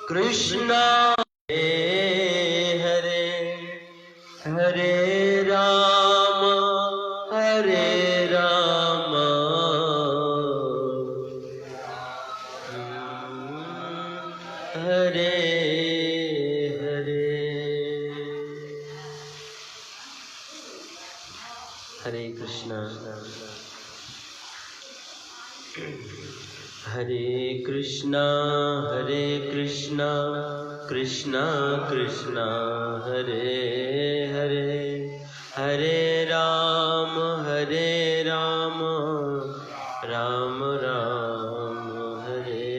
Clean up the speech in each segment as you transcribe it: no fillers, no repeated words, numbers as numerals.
कृष्ण हरे हरे राम हरे हरे। हरे कृष्णा हरे कृष्णा कृष्णा कृष्णा हरे हरे, हरे राम राम राम हरे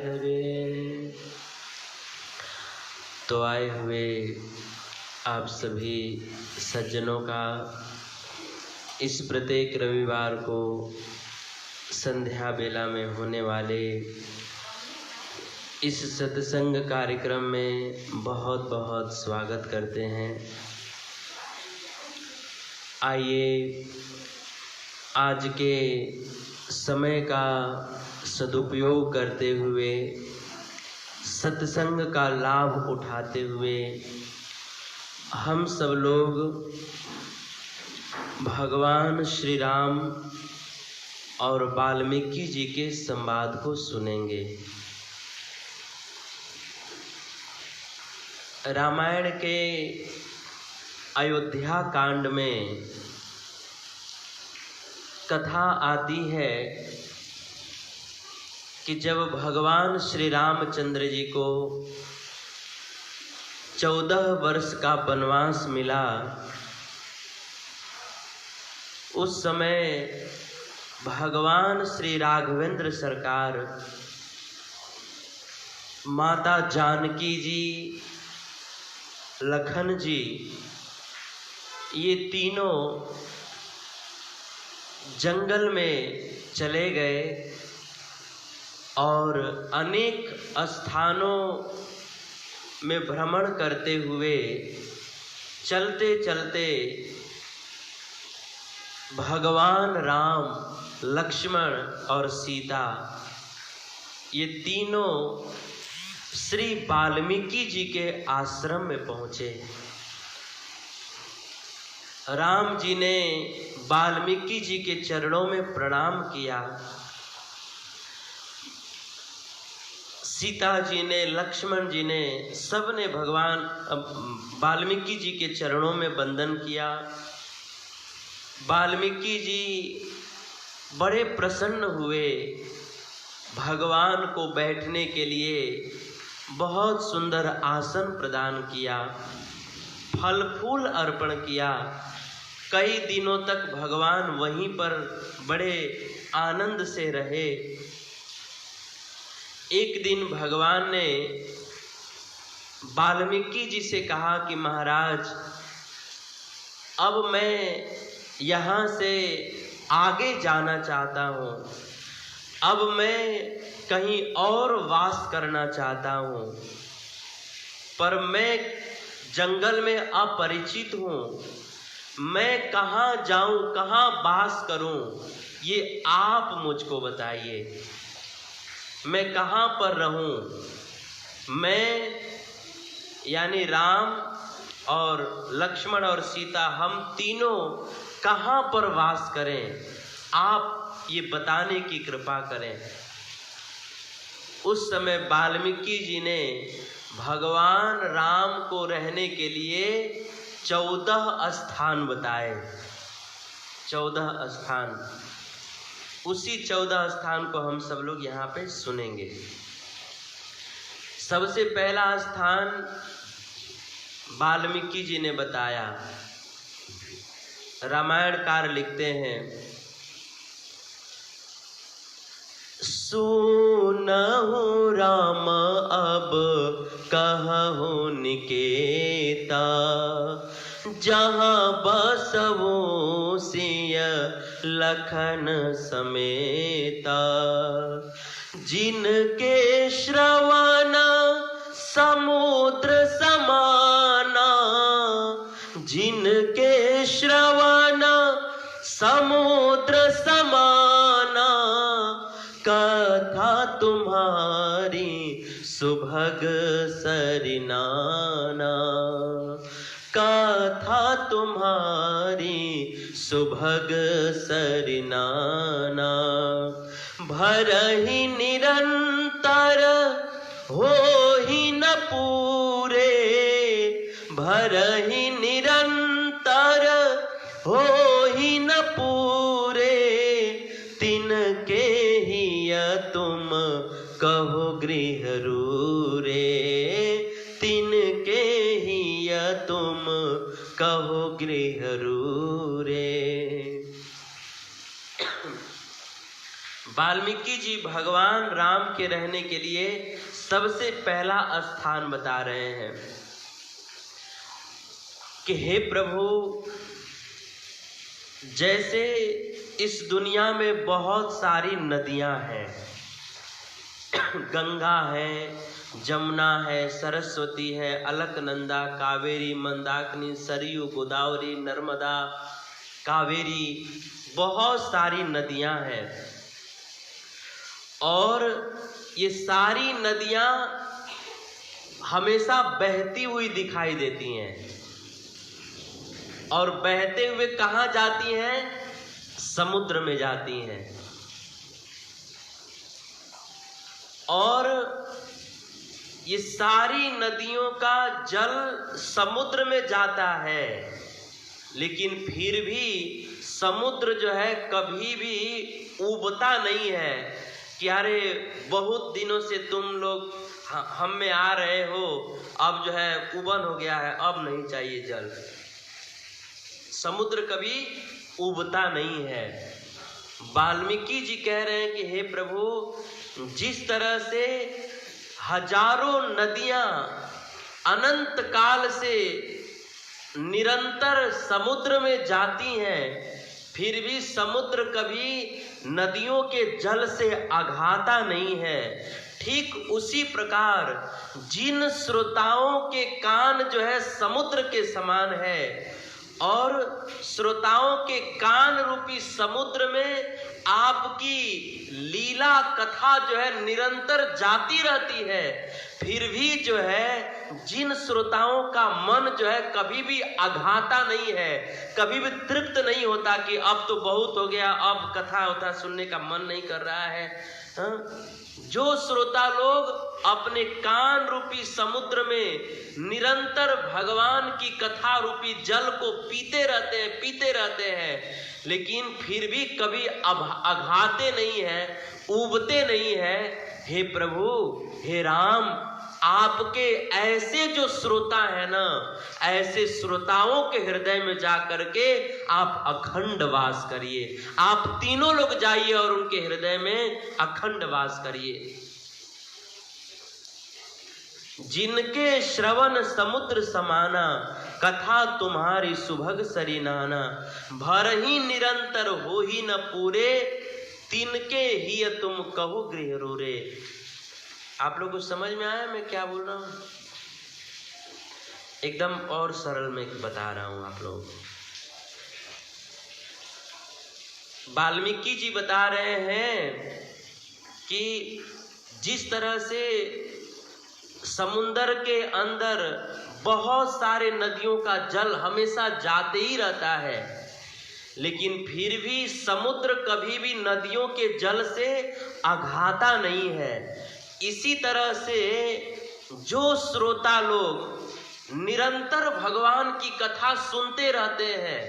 हरे। तो आए हुए आप सभी सज्जनों का इस प्रत्येक रविवार को संध्या बेला में होने वाले इस सत्संग कार्यक्रम में बहुत बहुत स्वागत करते हैं। आइए आज के समय का सदुपयोग करते हुए, सत्संग का लाभ उठाते हुए हम सब लोग भगवान श्री राम और वाल्मीकि जी के संवाद को सुनेंगे। रामायण के अयोध्या कांड में कथा आती है कि जब भगवान श्री रामचंद्र जी को 14 वर्ष का वनवास मिला, उस समय भगवान श्री राघवेंद्र सरकार, माता जानकी जी, लखन जी, ये तीनों जंगल में चले गए और अनेक स्थानों में भ्रमण करते हुए चलते चलते भगवान राम, लक्ष्मण और सीता, ये तीनों श्री वाल्मीकि जी के आश्रम में पहुँचे। राम जी ने वाल्मीकि जी के चरणों में प्रणाम किया, सीता जी ने, लक्ष्मण जी ने, सब ने भगवान वाल्मीकि जी के चरणों में वंदन किया। वाल्मीकि जी बड़े प्रसन्न हुए, भगवान को बैठने के लिए बहुत सुंदर आसन प्रदान किया, फल फूल अर्पण किया। कई दिनों तक भगवान वहीं पर बड़े आनंद से रहे। एक दिन भगवान ने वाल्मीकि जी से कहा कि महाराज, अब मैं यहाँ से आगे जाना चाहता हूँ, अब मैं कहीं और वास करना चाहता हूँ, पर मैं जंगल में अपरिचित हूँ, मैं कहाँ जाऊँ, कहाँ वास करूँ, ये आप मुझको बताइए, मैं कहाँ पर रहूँ। मैं यानी राम और लक्ष्मण और सीता, हम तीनों कहाँ पर वास करें, आप ये बताने की कृपा करें। उस समय वाल्मीकि जी ने भगवान राम को रहने के लिए 14 स्थान बताए। 14 स्थान, उसी 14 स्थान को हम सब लोग यहाँ पे सुनेंगे। सबसे पहला स्थान वाल्मीकि जी ने बताया। रामायणकार लिखते हैं, सुनहु राम अब कहु निकेता, जहाँ बसवो सिय लखन समेता, जिनके श्रवण समुद्र समाना, जिनके श्रवण समुद्र समाना, कथा तुम्हारी सुभग सरिनाना। कथा तुम्हारी सुभग सरिनाना, भरहि निरंतर हो ही न पूरे, भरहि निरंतर हो ही न पूरे, तिनके हिय तुम कहो गृह रूरे, तिनके हिय तुम कहो गृह रूरे। वाल्मीकि जी भगवान राम के रहने के लिए सबसे पहला स्थान बता रहे हैं कि हे प्रभु, जैसे इस दुनिया में बहुत सारी नदियां हैं, गंगा है, जमुना है, सरस्वती है, अलकनंदा, कावेरी, मंदाकिनी, सरयू, गोदावरी, नर्मदा, कावेरी, बहुत सारी नदियां हैं। और ये सारी नदियां हमेशा बहती हुई दिखाई देती हैं, और बहते हुए कहाँ जाती हैं? समुद्र में जाती हैं। और ये सारी नदियों का जल समुद्र में जाता है, लेकिन फिर भी समुद्र जो है कभी भी उबता नहीं है कि अरे बहुत दिनों से तुम लोग हम में आ रहे हो, अब जो है उबन हो गया है, अब नहीं चाहिए जल। समुद्र कभी उबता नहीं है। वाल्मीकि जी कह रहे हैं कि हे प्रभु, जिस तरह से हजारों नदियां अनंत काल से निरंतर समुद्र में जाती हैं, फिर भी समुद्र कभी नदियों के जल से अघाता नहीं है, ठीक उसी प्रकार जिन श्रोताओं के कान जो है समुद्र के समान है, और श्रोताओं के कान रूपी समुद्र में आपकी लीला कथा जो है निरंतर जाती रहती है, फिर भी जो है जिन श्रोताओं का मन जो है कभी भी अघाता नहीं है, कभी भी तृप्त नहीं होता कि अब तो बहुत हो गया, अब कथा उथा सुनने का मन नहीं कर रहा है। जो श्रोता लोग अपने कान रूपी समुद्र में निरंतर भगवान की कथा रूपी जल को पीते रहते हैं, लेकिन फिर भी कभी अघाते नहीं है, उबते नहीं है, हे प्रभु, हे राम, आपके ऐसे जो श्रोता है ना, ऐसे श्रोताओं के हृदय में जा करके आप अखंड वास करिए। आप तीनों लोग जाइए और उनके हृदय में अखंड वास करिए। जिनके श्रवण समुद्र समाना, कथा तुम्हारी सुभग सरिनाना, भरहि निरंतर हो ही न पूरे, तिनके ही तुम कहो गृह रूरे। आप लोग को समझ में आया मैं क्या बोल रहा हूं? एकदम और सरल में बता रहा हूं आप लोग। वाल्मीकि जी बता रहे हैं कि जिस तरह से समुंदर के अंदर बहुत सारे नदियों का जल हमेशा जाते ही रहता है, लेकिन फिर भी समुद्र कभी भी नदियों के जल से अघाता नहीं है। इसी तरह से जो श्रोता लोग निरंतर भगवान की कथा सुनते रहते हैं,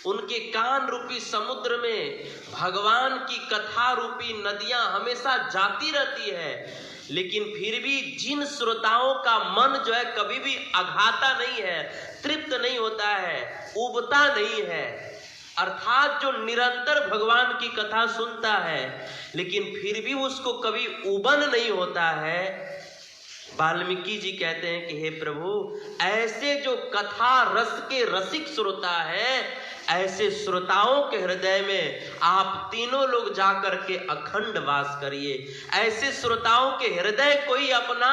उनके कान रूपी समुद्र में भगवान की कथा रूपी नदियां हमेशा जाती रहती है, लेकिन फिर भी जिन श्रोताओं का मन जो है कभी भी अघाता नहीं है, तृप्त नहीं होता है, उबता नहीं है, अर्थात जो निरंतर भगवान की कथा सुनता है लेकिन फिर भी उसको कभी उबन नहीं होता है, वाल्मीकि जी कहते हैं कि हे प्रभु, ऐसे जो कथा रस के रसिक श्रोता है, ऐसे श्रोताओं के हृदय में आप तीनों लोग जाकर के अखंड वास करिए। ऐसे श्रोताओं के हृदय को ही अपना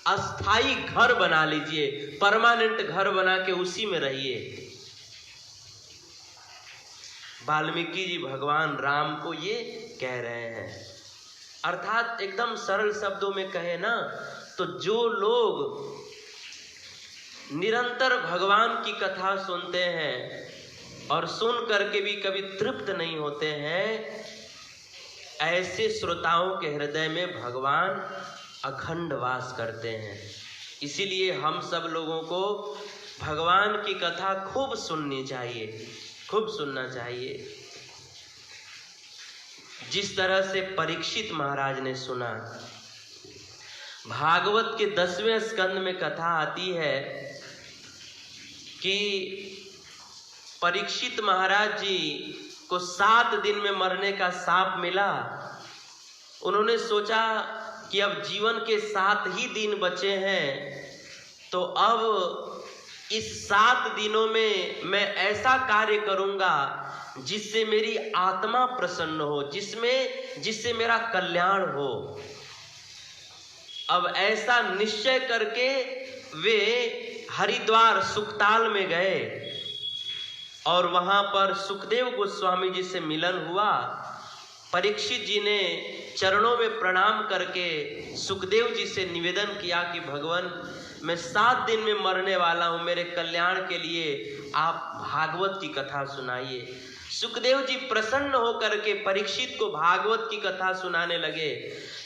अस्थाई घर बना लीजिए, परमानेंट घर बना के उसी में रहिए। वाल्मीकि जी भगवान राम को ये कह रहे हैं। अर्थात एकदम सरल शब्दों में कहे ना तो जो लोग निरंतर भगवान की कथा सुनते हैं और सुन करके भी कभी तृप्त नहीं होते हैं, ऐसे श्रोताओं के हृदय में भगवान अखंड वास करते हैं। इसीलिए हम सब लोगों को भगवान की कथा खूब सुननी चाहिए, खूब सुनना चाहिए। जिस तरह से परीक्षित महाराज ने सुना, भागवत के 10वें स्कंद में कथा आती है कि परीक्षित महाराज जी को 7 दिन में मरने का शाप मिला। उन्होंने सोचा कि अब जीवन के 7 ही दिन बचे हैं, तो अब इस 7 दिनों में मैं ऐसा कार्य करूंगा जिससे मेरी आत्मा प्रसन्न हो, जिससे मेरा कल्याण हो। अब ऐसा निश्चय करके वे हरिद्वार सुखताल में गए और वहां पर सुखदेव गोस्वामी जी से मिलन हुआ। परीक्षित जी ने चरणों में प्रणाम करके सुखदेव जी से निवेदन किया कि भगवान, मैं 7 दिन में मरने वाला हूं, मेरे कल्याण के लिए आप भागवत की कथा सुनाइए। सुखदेव जी प्रसन्न होकर के परीक्षित को भागवत की कथा सुनाने लगे।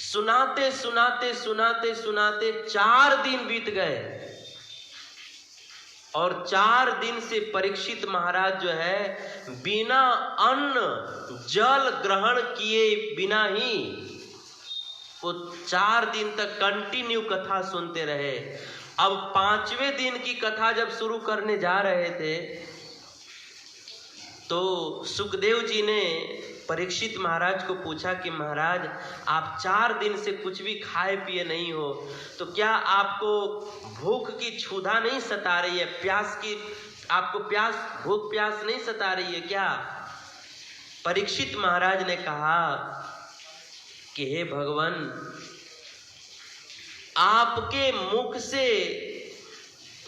सुनाते सुनाते सुनाते सुनाते 4 दिन बीत गए और 4 दिन से परीक्षित महाराज जो है बिना अन्न जल ग्रहण किए बिना ही वो 4 दिन तक कंटिन्यू कथा सुनते रहे। अब 5वें दिन की कथा जब शुरू करने जा रहे थे तो सुखदेव जी ने परीक्षित महाराज को पूछा कि महाराज, आप 4 दिन से कुछ भी खाए पिए नहीं हो, तो क्या आपको भूख की क्षुधा नहीं सता रही है? आपको भूख प्यास नहीं सता रही है क्या? परीक्षित महाराज ने कहा कि हे भगवान, आपके मुख से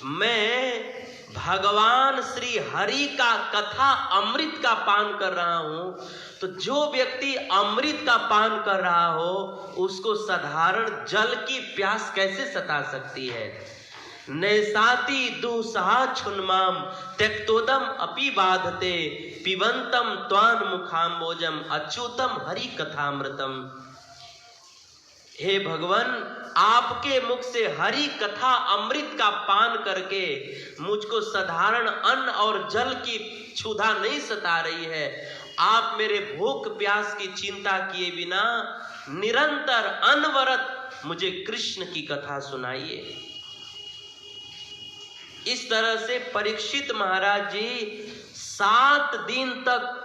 मैं भगवान श्री हरि का कथा अमृत का पान कर रहा हूं, तो जो व्यक्ति अमृत का पान कर रहा हो उसको साधारण जल की प्यास कैसे सता सकती है? नैसाति दुसहा छुन्माम त्यक्तोदम अपि बाधते पिबंतम त्वान मुखाम्बोजम अच्युतम हरि कथामृतम। हे भगवान, आपके मुख से हरि कथा अमृत का पान करके मुझको साधारण अन्न और जल की क्षुधा नहीं सता रही है। आप मेरे भूख प्यास की चिंता किए बिना निरंतर अनवरत मुझे कृष्ण की कथा सुनाइए। इस तरह से परीक्षित महाराज जी 7 दिन तक,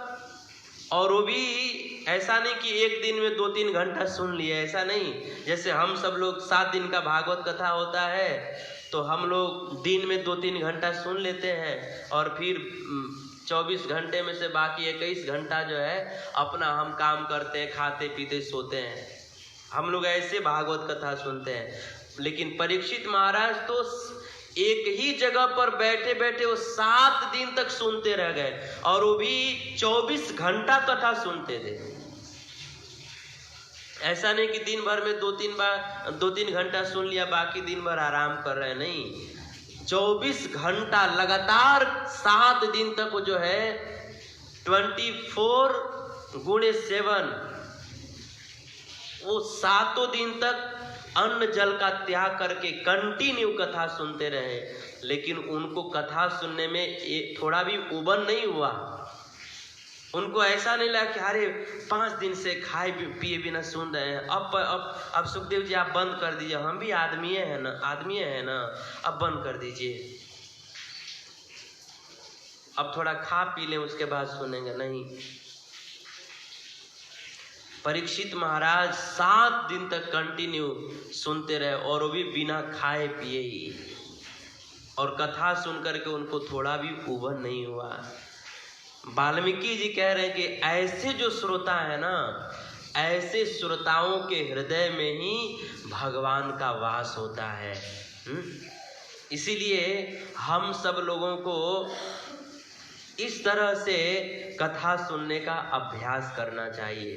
और वो भी ऐसा नहीं कि एक दिन में 2-3 घंटा सुन लिए, ऐसा नहीं। जैसे हम सब लोग 7 दिन का भागवत कथा होता है तो हम लोग दिन में 2-3 घंटा सुन लेते हैं और फिर 24 घंटे में से बाकी 21 घंटा जो है अपना हम काम करते हैं, खाते पीते सोते हैं। हम लोग ऐसे भागवत कथा सुनते हैं। लेकिन परीक्षित महाराज तो एक ही जगह पर बैठे बैठे वो 7 दिन तक सुनते रह गए, और वो भी 24 घंटा कथा सुनते थे। ऐसा नहीं कि दिन भर में 2-3 घंटा सुन लिया, बाकी दिन भर आराम कर रहे हैं, नहीं। 24 घंटा लगातार 7 दिन तक वो जो है 24 × 7 वो 7 दिन तक अन्न जल का त्याग करके कंटिन्यू कथा सुनते रहे। लेकिन उनको कथा सुनने में थोड़ा भी उबन नहीं हुआ। उनको ऐसा नहीं लगा कि अरे 5 दिन से खाए पिए बिना सुन रहे हैं, अब सुखदेव जी आप बंद कर दीजिए, हम भी आदमी है ना, अब बंद कर दीजिए, अब थोड़ा खा पी लें उसके बाद सुनेंगे। नहीं, परीक्षित महाराज 7 दिन तक कंटिन्यू सुनते रहे, और वो भी बिना खाए पिए ही, और कथा सुन करके उनको थोड़ा भी उबन नहीं हुआ। वाल्मीकि जी कह रहे हैं कि ऐसे जो श्रोता है ना, ऐसे श्रोताओं के हृदय में ही भगवान का वास होता है। इसीलिए हम सब लोगों को इस तरह से कथा सुनने का अभ्यास करना चाहिए।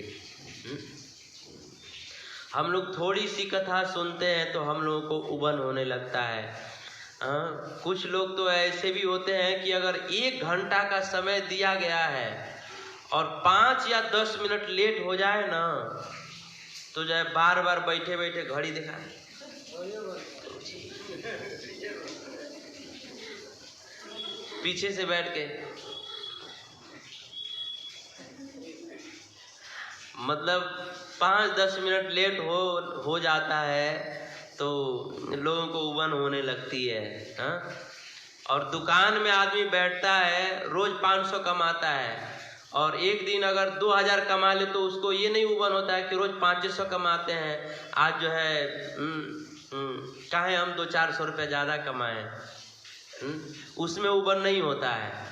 हम लोग थोड़ी सी कथा सुनते हैं तो हम लोगों को उबन होने लगता है। कुछ लोग तो ऐसे भी होते हैं कि अगर 1 घंटा का समय दिया गया है और 5 या 10 मिनट लेट हो जाए ना तो जो है बार बार बैठे बैठे घड़ी दिखाए, पीछे से बैठ के, मतलब 5-10 मिनट लेट हो जाता है तो लोगों को उबन होने लगती है। और दुकान में आदमी बैठता है, रोज 500 कमाता है और एक दिन अगर 2000 कमा ले तो उसको ये नहीं उबन होता है कि रोज 500 कमाते हैं, आज जो है काहे हम 200-400 रुपये ज़्यादा कमाएं, उसमें उबन नहीं होता है।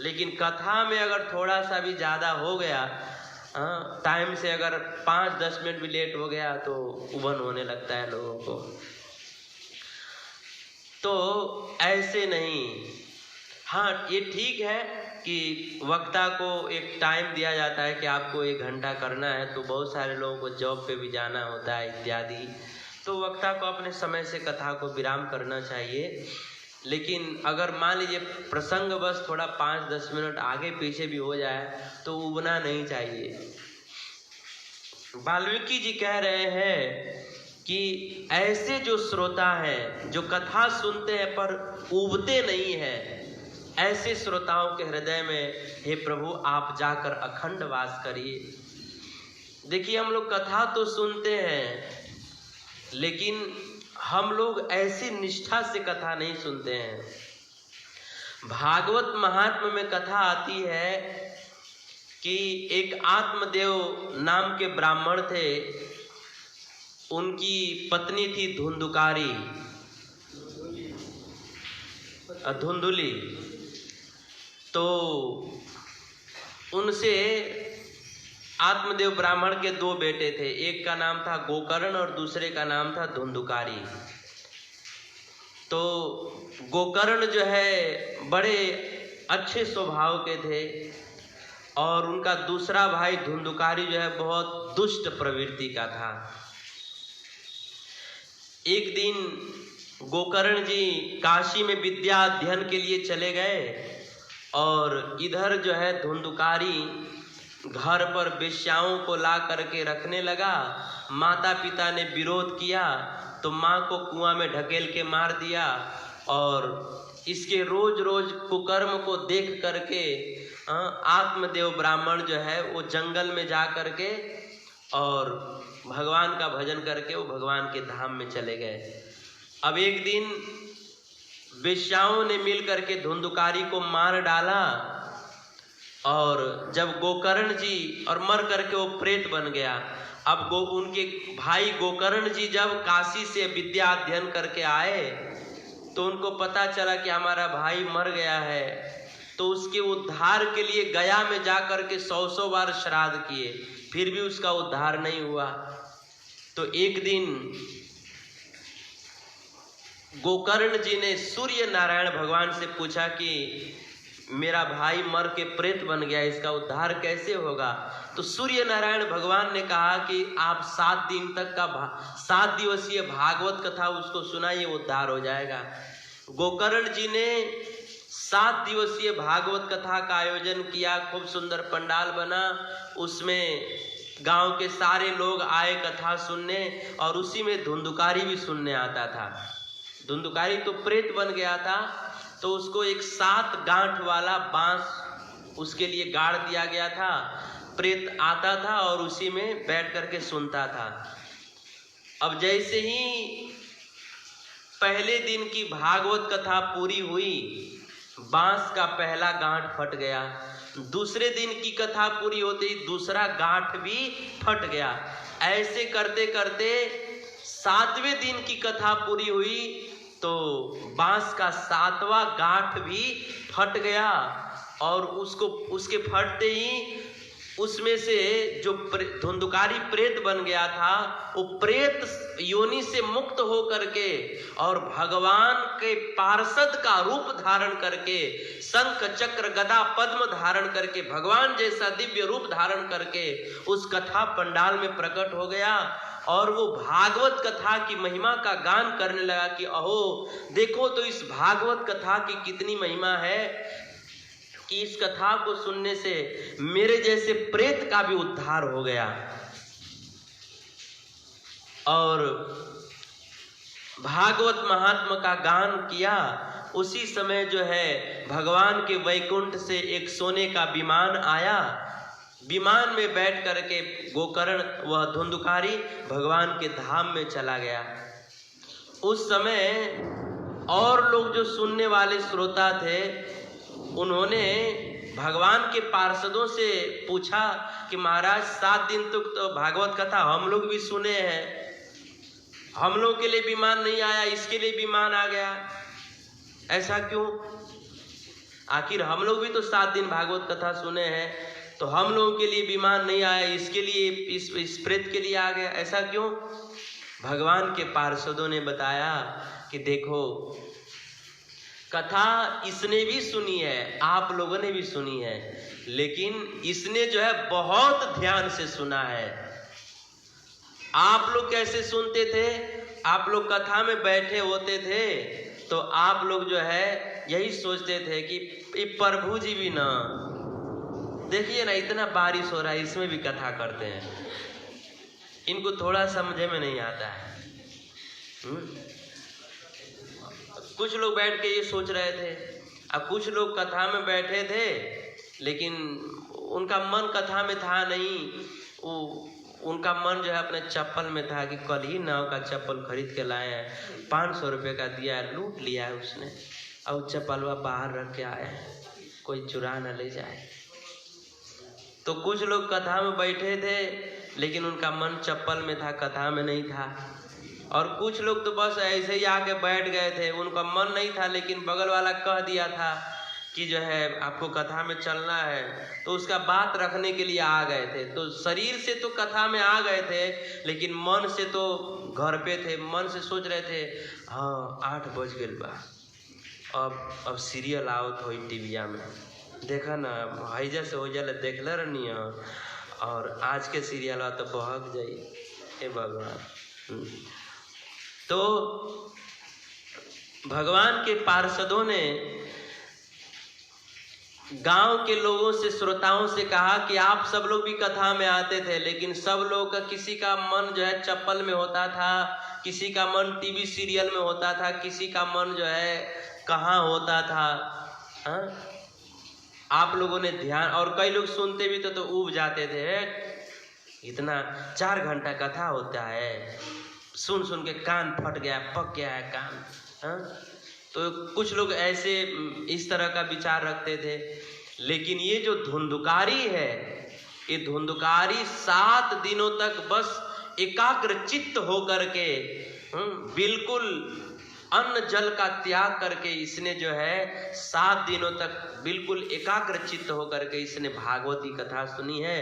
लेकिन कथा में अगर थोड़ा सा भी ज़्यादा हो गया, टाइम से अगर 5-10 मिनट भी लेट हो गया तो उबन होने लगता है लोगों को। तो ऐसे नहीं, हाँ ये ठीक है कि वक्ता को एक टाइम दिया जाता है कि आपको 1 घंटा करना है, तो बहुत सारे लोगों को जॉब पे भी जाना होता है इत्यादि, तो वक्ता को अपने समय से कथा को विराम करना चाहिए। लेकिन अगर मान लीजिए प्रसंग बस थोड़ा 5-10 मिनट आगे पीछे भी हो जाए तो उबना नहीं चाहिए। वाल्मीकि जी कह रहे हैं कि ऐसे जो श्रोता हैं जो कथा सुनते हैं पर उबते नहीं हैं, ऐसे श्रोताओं के हृदय में हे प्रभु आप जाकर अखंड वास करिए। देखिए हम लोग कथा तो सुनते हैं लेकिन हम लोग ऐसी निष्ठा से कथा नहीं सुनते हैं। भागवत महात्म्य में कथा आती है कि एक आत्मदेव नाम के ब्राह्मण थे, उनकी पत्नी थी धुंधुकारी, धुंधुली। तो उनसे आत्मदेव ब्राह्मण के 2 बेटे थे, एक का नाम था गोकर्ण और दूसरे का नाम था धुंधुकारी। तो गोकर्ण जो है बड़े अच्छे स्वभाव के थे और उनका दूसरा भाई धुंधुकारी जो है बहुत दुष्ट प्रवृत्ति का था। एक दिन गोकर्ण जी काशी में विद्या अध्ययन के लिए चले गए और इधर जो है धुंधुकारी घर पर वेश्याओं को ला करके रखने लगा। माता पिता ने विरोध किया तो माँ को कुआं में ढकेल के मार दिया और इसके रोज रोज कुकर्म को देख करके आत्मदेव ब्राह्मण जो है वो जंगल में जा करके और भगवान का भजन करके वो भगवान के धाम में चले गए। अब एक दिन वेश्याओं ने मिल करके धुंधुकारी को मार डाला और जब गोकर्ण जी और मर करके वो प्रेत बन गया। अब उनके भाई गोकर्ण जी जब काशी से विद्या अध्ययन करके आए तो उनको पता चला कि हमारा भाई मर गया है, तो उसके उद्धार के लिए गया में जा करके 100 बार श्राद्ध किए, फिर भी उसका उद्धार नहीं हुआ। तो एक दिन गोकर्ण जी ने सूर्य नारायण भगवान से पूछा कि मेरा भाई मर के प्रेत बन गया, इसका उद्धार कैसे होगा? तो सूर्य नारायण भगवान ने कहा कि आप 7 दिन तक का 7 दिवसीय भागवत कथा उसको सुनाइए, उद्धार हो जाएगा। गोकर्ण जी ने 7 दिवसीय भागवत कथा का आयोजन किया, खूब सुंदर पंडाल बना, उसमें गांव के सारे लोग आए कथा सुनने और उसी में धुंधुकारी भी सुनने आता था। धुंधुकारी तो प्रेत बन गया था तो उसको एक 7 गांठ वाला बांस उसके लिए गाड़ दिया गया था। प्रेत आता था और उसी में बैठ करके सुनता था। अब जैसे ही पहले दिन की भागवत कथा पूरी हुई, बांस का पहला गांठ फट गया। दूसरे दिन की कथा पूरी होते ही दूसरा गांठ भी फट गया। ऐसे करते करते 7वें दिन की कथा पूरी हुई तो बांस का 7वां गांठ भी फट गया और उसके फटते ही उसमें से जो धुंधुकारी प्रेत बन गया था, वो प्रेत योनि से मुक्त हो करके और भगवान के पार्षद का रूप धारण करके, शंख चक्र गदा पद्म धारण करके, भगवान जैसा दिव्य रूप धारण करके उस कथा पंडाल में प्रकट हो गया। और वो भागवत कथा की महिमा का गान करने लगा कि अहो देखो तो इस भागवत कथा की कितनी महिमा है कि इस कथा को सुनने से मेरे जैसे प्रेत का भी उद्धार हो गया। और भागवत महात्मा का गान किया। उसी समय जो है भगवान के वैकुंठ से एक सोने का विमान आया। विमान में बैठ करके गोकर्ण वह धुंधुकारी भगवान के धाम में चला गया। उस समय और लोग जो सुनने वाले श्रोता थे, उन्होंने भगवान के पार्षदों से पूछा कि महाराज 7 दिन तक तो भागवत कथा हम लोग भी सुने हैं, हम लोग के लिए विमान नहीं आया, इसके लिए विमान आ गया, ऐसा क्यों? आखिर हम लोग भी तो 7 दिन भागवत कथा सुने हैं, तो हम लोगों के लिए विमान नहीं आया, इसके लिए इस प्रेत के लिए आ गया, ऐसा क्यों? भगवान के पार्षदों ने बताया कि देखो कथा इसने भी सुनी है, आप लोगों ने भी सुनी है, लेकिन इसने जो है बहुत ध्यान से सुना है। आप लोग कैसे सुनते थे? आप लोग कथा में बैठे होते थे तो आप लोग जो है यही सोचते थे कि ये प्रभु जी भी ना, देखिए ना इतना बारिश हो रहा है, इसमें भी कथा करते हैं, इनको थोड़ा समझे में नहीं आता है। कुछ लोग बैठ के ये सोच रहे थे। अब कुछ लोग कथा में बैठे थे लेकिन उनका मन कथा में था नहीं, उनका मन जो है अपने चप्पल में था कि कल ही नाव का चप्पल खरीद के लाए हैं, 500 रुपये का दिया है, लूट लिया है उसने, और चप्पलवा बाहर रख के आया है, कोई चुरा न ले जाए। तो कुछ लोग कथा में बैठे थे लेकिन उनका मन चप्पल में था, कथा में नहीं था। और कुछ लोग तो बस ऐसे ही आके बैठ गए थे, उनका मन नहीं था, लेकिन बगल वाला कह दिया था कि जो है आपको कथा में चलना है, तो उसका बात रखने के लिए आ गए थे। तो शरीर से तो कथा में आ गए थे लेकिन मन से तो घर पे थे, मन से सोच रहे थे हाँ 8 बज गए बा, अब सीरियल आओ तो टीविया में देखा ना, हैजा से हो जाए देखले रहनी है, और आज के सीरियल तो बहक जाई, हे भगवान। तो भगवान के पार्षदों ने गांव के लोगों से, श्रोताओं से कहा कि आप सब लोग भी कथा में आते थे, लेकिन सब लोग का किसी का मन जो है चप्पल में होता था, किसी का मन टीवी सीरियल में होता था, किसी का मन जो है कहाँ होता था। आप लोगों ने ध्यान, और कई लोग सुनते भी तो ऊब जाते थे, इतना 4 घंटा कथा होता है, सुन सुन के कान फट गया, पक गया है कान। तो कुछ लोग ऐसे इस तरह का विचार रखते थे। लेकिन ये जो धुंधुकारी है, ये धुंधुकारी 7 दिनों तक बस एकाग्र चित्त होकर के बिल्कुल अन्न जल का त्याग करके इसने जो है 7 दिनों तक बिल्कुल एकाग्र चित्त होकर के इसने भागवती कथा सुनी है,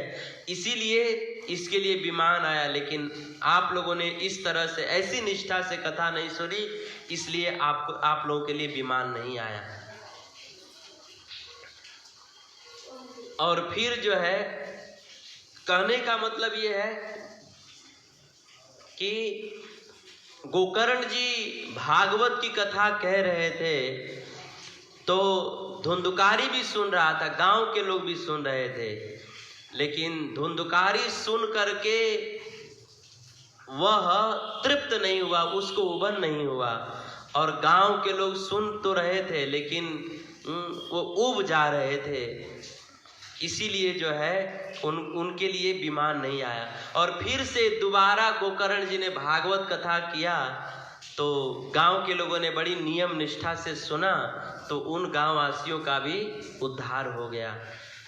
इसीलिए इसके लिए विमान आया। लेकिन आप लोगों ने इस तरह से ऐसी निष्ठा से कथा नहीं सुनी, इसलिए आप लोगों के लिए विमान नहीं आया। और फिर जो है कहने का मतलब ये है कि गोकर्ण जी भागवत की कथा कह रहे थे तो धुंधुकारी भी सुन रहा था, गांव के लोग भी सुन रहे थे, लेकिन धुंधुकारी सुन करके वह तृप्त नहीं हुआ, उसको उबन नहीं हुआ। और गांव के लोग सुन तो रहे थे लेकिन वो उब जा रहे थे, इसीलिए जो है उनके लिए विमान नहीं आया। और फिर से दोबारा गोकर्ण जी ने भागवत कथा किया तो गांव के लोगों ने बड़ी नियम निष्ठा से सुना, तो उन गांव वासियों का भी उद्धार हो गया।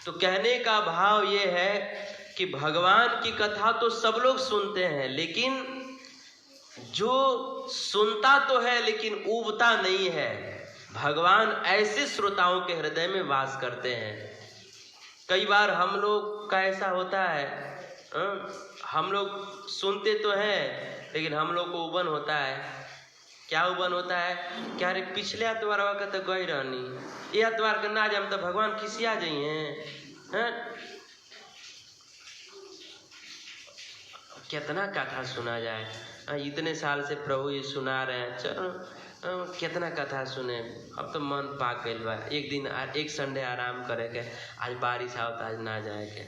तो कहने का भाव ये है कि भगवान की कथा तो सब लोग सुनते हैं, लेकिन जो सुनता तो है लेकिन उबता नहीं है, भगवान ऐसे श्रोताओं के हृदय में वास करते हैं। कई बार हम लोग का ऐसा होता है, हम लोग सुनते तो हैं लेकिन हम लोग को उबन होता है। क्या उबन होता है? क्या रे पिछले अतवार का तो गई रहनी, ये अतवार का ना जाम तो भगवान खिसिया जाइए। कितना कथा सुना जाए, इतने साल से प्रभु ये सुना रहे हैं, चलो कितना कथा सुने, अब तो मन पाक गइल बा, एक दिन एक संडे आराम करे के, आज बारिश आवत आज ना जाए के।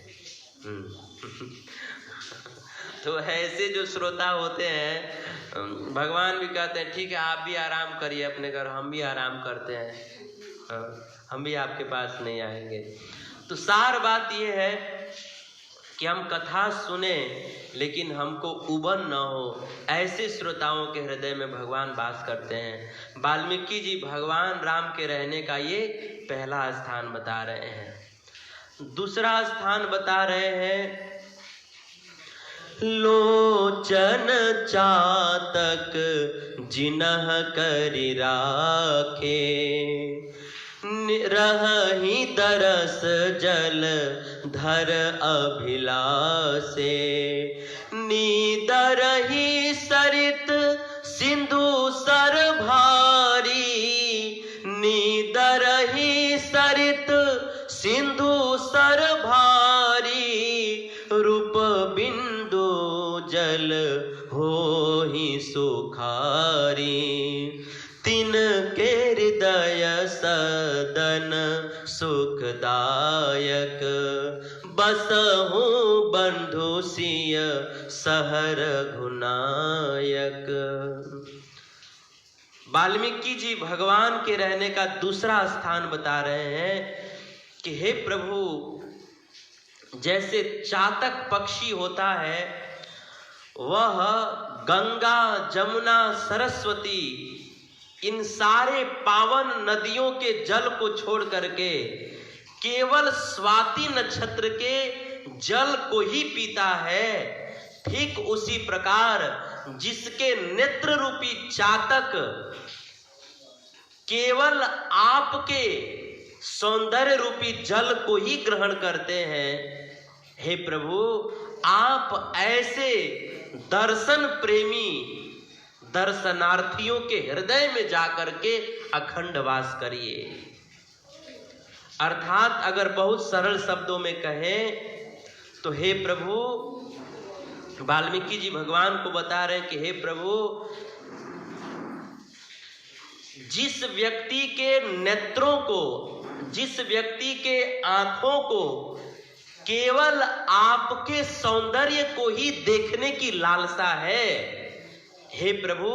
तो ऐसे जो श्रोता होते हैं, भगवान भी कहते हैं ठीक है आप भी आराम करिए अपने घर, हम भी आराम करते हैं, हम भी आपके पास नहीं आएंगे। तो सार बात ये है कि हम कथा सुने लेकिन हमको उबन न हो, ऐसे श्रोताओं के हृदय में भगवान वास करते हैं। वाल्मीकि जी भगवान राम के रहने का ये पहला स्थान बता रहे हैं। दूसरा स्थान बता रहे हैं, लोचन चातक जिनह करि राखे, रही दरस जल धर अभिलाषे, नीदरही सरित सिंधु सर भारी, नीदरही सरित सिंधु सर भारी, रूप बिंदु जल होहि सुखारी, तिनके हृदय सदन सुखदायक, बसहु बंधु सिय सहर घुनायक। वाल्मीकि जी भगवान के रहने का दूसरा स्थान बता रहे हैं कि हे प्रभु, जैसे चातक पक्षी होता है वह गंगा जमुना सरस्वती इन सारे पावन नदियों के जल को छोड़ करके केवल स्वाति नक्षत्र के जल को ही पीता है, ठीक उसी प्रकार जिसके नेत्र रूपी चातक केवल आपके सौंदर्य रूपी जल को ही ग्रहण करते हैं, हे प्रभु आप ऐसे दर्शन प्रेमी दर्शनार्थियों के हृदय में जाकर के अखंड वास करिए। अर्थात अगर बहुत सरल शब्दों में कहें तो हे प्रभु, वाल्मीकि जी भगवान को बता रहे हैं कि हे प्रभु, जिस व्यक्ति के नेत्रों को, जिस व्यक्ति के आंखों को केवल आपके सौंदर्य को ही देखने की लालसा है, हे प्रभु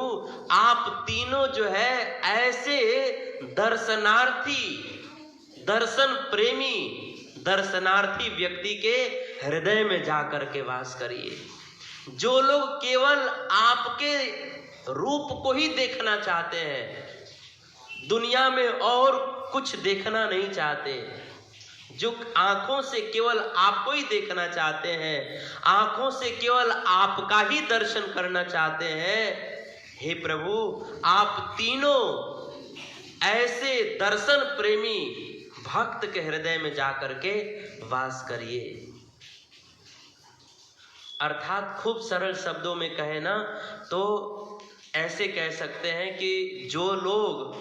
आप तीनों जो है ऐसे दर्शनार्थी, दर्शन प्रेमी दर्शनार्थी व्यक्ति के हृदय में जाकर के वास करिए। जो लोग केवल आपके रूप को ही देखना चाहते हैं, दुनिया में और कुछ देखना नहीं चाहते, जो आंखों से केवल आपको ही देखना चाहते हैं, आंखों से केवल आपका ही दर्शन करना चाहते हैं, हे प्रभु आप तीनों ऐसे दर्शन प्रेमी भक्त के हृदय में जाकर के वास करिए। अर्थात खूब सरल शब्दों में कहे ना तो ऐसे कह सकते हैं कि जो लोग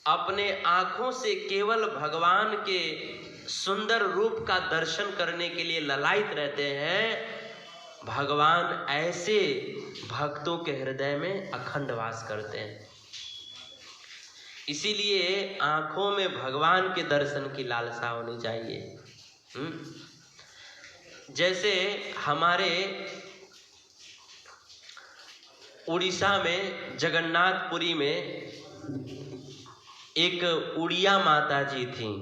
अपने आंखों से केवल भगवान के सुंदर रूप का दर्शन करने के लिए ललायित रहते हैं, भगवान ऐसे भक्तों के हृदय में अखंड वास करते हैं। इसीलिए आंखों में भगवान के दर्शन की लालसा होनी चाहिए। जैसे हमारे उड़ीसा में जगन्नाथपुरी में एक उड़िया माता जी थी।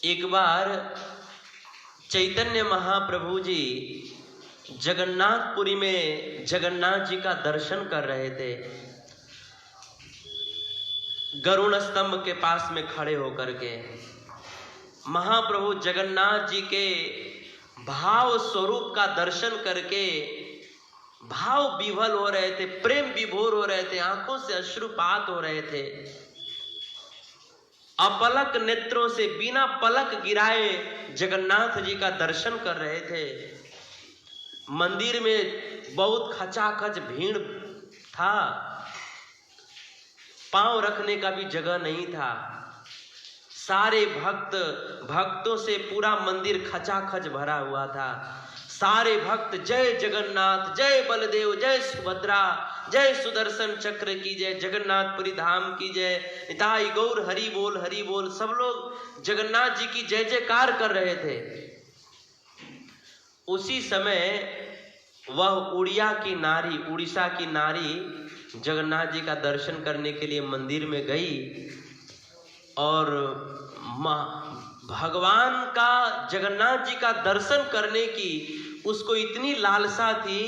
एक बार चैतन्य महाप्रभु जी जगन्नाथपुरी में जगन्नाथ जी का दर्शन कर रहे थे, गरुड़ स्तंभ के पास में खड़े होकर के। महाप्रभु जगन्नाथ जी के भाव स्वरूप का दर्शन करके भाव विभल हो रहे थे, प्रेम विभोर हो रहे थे, आंखों से अश्रुपात हो रहे थे। अपलक नेत्रों से बिना पलक गिराए जगन्नाथ जी का दर्शन कर रहे थे। मंदिर में बहुत खचाखच भीड़ था, पांव रखने का भी जगह नहीं था। सारे भक्तों से पूरा मंदिर खचाखच भरा हुआ था। सारे भक्त जय जगन्नाथ, जय बलदेव, जय सुभद्रा, जय सुदर्शन चक्र की जय, जगन्नाथपुरी धाम की जय, निताई गौर हरि बोल, सब लोग जगन्नाथ जी की जय जयकार कर रहे थे। उसी समय वह उड़ीसा की नारी जगन्नाथ जी का दर्शन करने के लिए मंदिर में गई और भगवान का, जगन्नाथ जी का दर्शन करने की उसको इतनी लालसा थी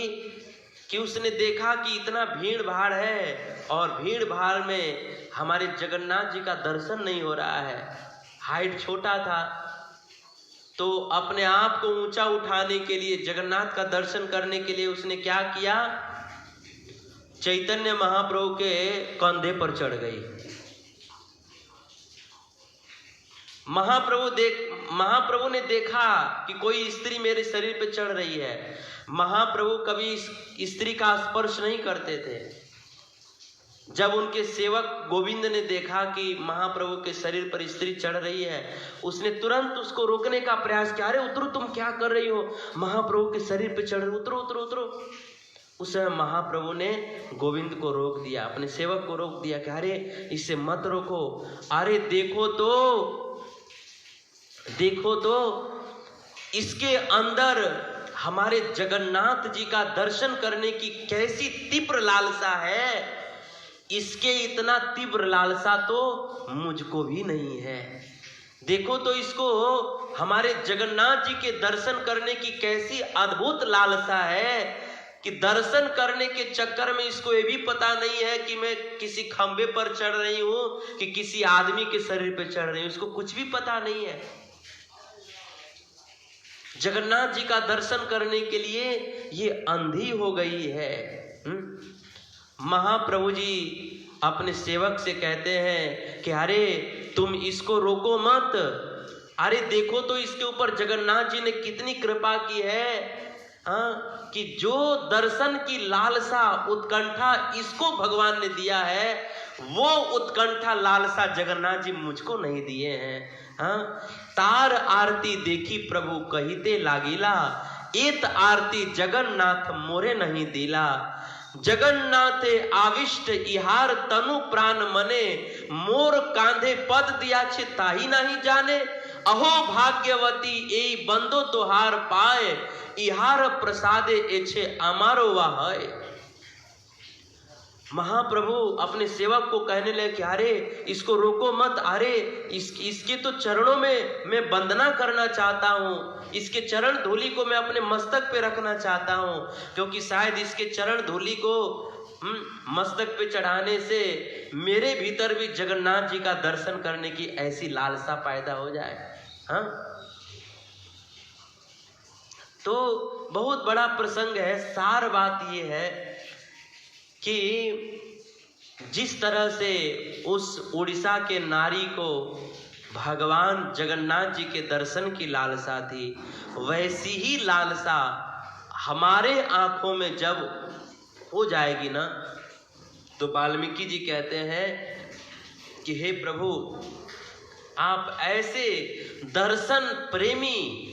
कि उसने देखा कि इतना भीड़ भाड़ है और भीड़ भाड़ में हमारे जगन्नाथ जी का दर्शन नहीं हो रहा है। हाइट छोटा था तो अपने आप को ऊंचा उठाने के लिए, जगन्नाथ का दर्शन करने के लिए उसने क्या किया, चैतन्य महाप्रभु के कंधे पर चढ़ गई। महाप्रभु ने देखा कि कोई स्त्री मेरे शरीर पे चढ़ रही है। महाप्रभु कभी स्त्री का स्पर्श नहीं करते थे। जब उनके सेवक गोविंद ने देखा कि महाप्रभु के शरीर पर स्त्री चढ़ रही है, उसने तुरंत उसको रोकने का प्रयास किया। अरे उतरो, तुम क्या कर रही हो, महाप्रभु के शरीर पे चढ़ रही, उतरो उतरो उतरो। उस समय महाप्रभु ने गोविंद को रोक दिया, अपने सेवक को रोक दिया कि अरे इसे मत रोको। अरे देखो तो इसके अंदर हमारे जगन्नाथ जी का दर्शन करने की कैसी तीव्र लालसा है, इसके इतना तीव्र लालसा तो मुझको भी नहीं है। देखो तो इसको हमारे जगन्नाथ जी के दर्शन करने की कैसी अद्भुत लालसा है कि दर्शन करने के चक्कर में इसको ये भी पता नहीं है कि मैं किसी खंबे पर चढ़ रही हूं कि किसी आदमी के शरीर पर चढ़ रही हूं, इसको कुछ भी पता नहीं है। जगन्नाथ जी का दर्शन करने के लिए ये अंधी हो गई है। महाप्रभु जी अपने सेवक से कहते हैं कि अरे तुम इसको रोको मत, अरे देखो तो इसके ऊपर जगन्नाथ जी ने कितनी कृपा की है, कि जो दर्शन की लालसा, उत्कंठा इसको भगवान ने दिया है, वो उत्कंठा लालसा जगन्नाथ जी मुझको नहीं दिए हैं। तार आरती देखी प्रभु कहिते लागिला, एत आरती जगन्नाथ मोरे नहीं दिला। जगन्नाथे आविष्ट इहार तनु प्राण मने, मोर कांधे पद दिया छे ताही नहीं जाने। अहो भाग्यवती ए बंदो तोहार पाए, इहार प्रसादे एछे अमारो वाहय। महाप्रभु अपने सेवक को कहने लगे कि अरे इसको रोको मत, अरे इसके तो चरणों में मैं वंदना करना चाहता हूँ, इसके चरण धूलि को मैं अपने मस्तक पे रखना चाहता हूँ, क्योंकि शायद इसके चरण धूलि को मस्तक पे चढ़ाने से मेरे भीतर भी जगन्नाथ जी का दर्शन करने की ऐसी लालसा पैदा हो जाए। तो बहुत बड़ा प्रसंग है। सार बात ये है कि जिस तरह से उस उड़ीसा के नारी को भगवान जगन्नाथ जी के दर्शन की लालसा थी, वैसी ही लालसा हमारे आंखों में जब हो जाएगी ना, तो वाल्मीकि जी कहते हैं कि हे प्रभु, आप ऐसे दर्शन प्रेमी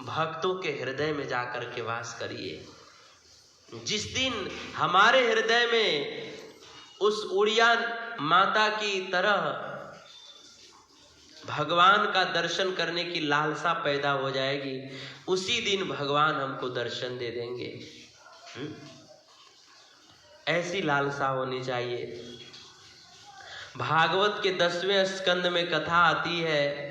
भक्तों के हृदय में जाकर के वास करिए। जिस दिन हमारे हृदय में उस उड़िया माता की तरह भगवान का दर्शन करने की लालसा पैदा हो जाएगी, उसी दिन भगवान हमको दर्शन दे देंगे। ऐसी लालसा होनी चाहिए। भागवत के 10वें स्कंद में कथा आती है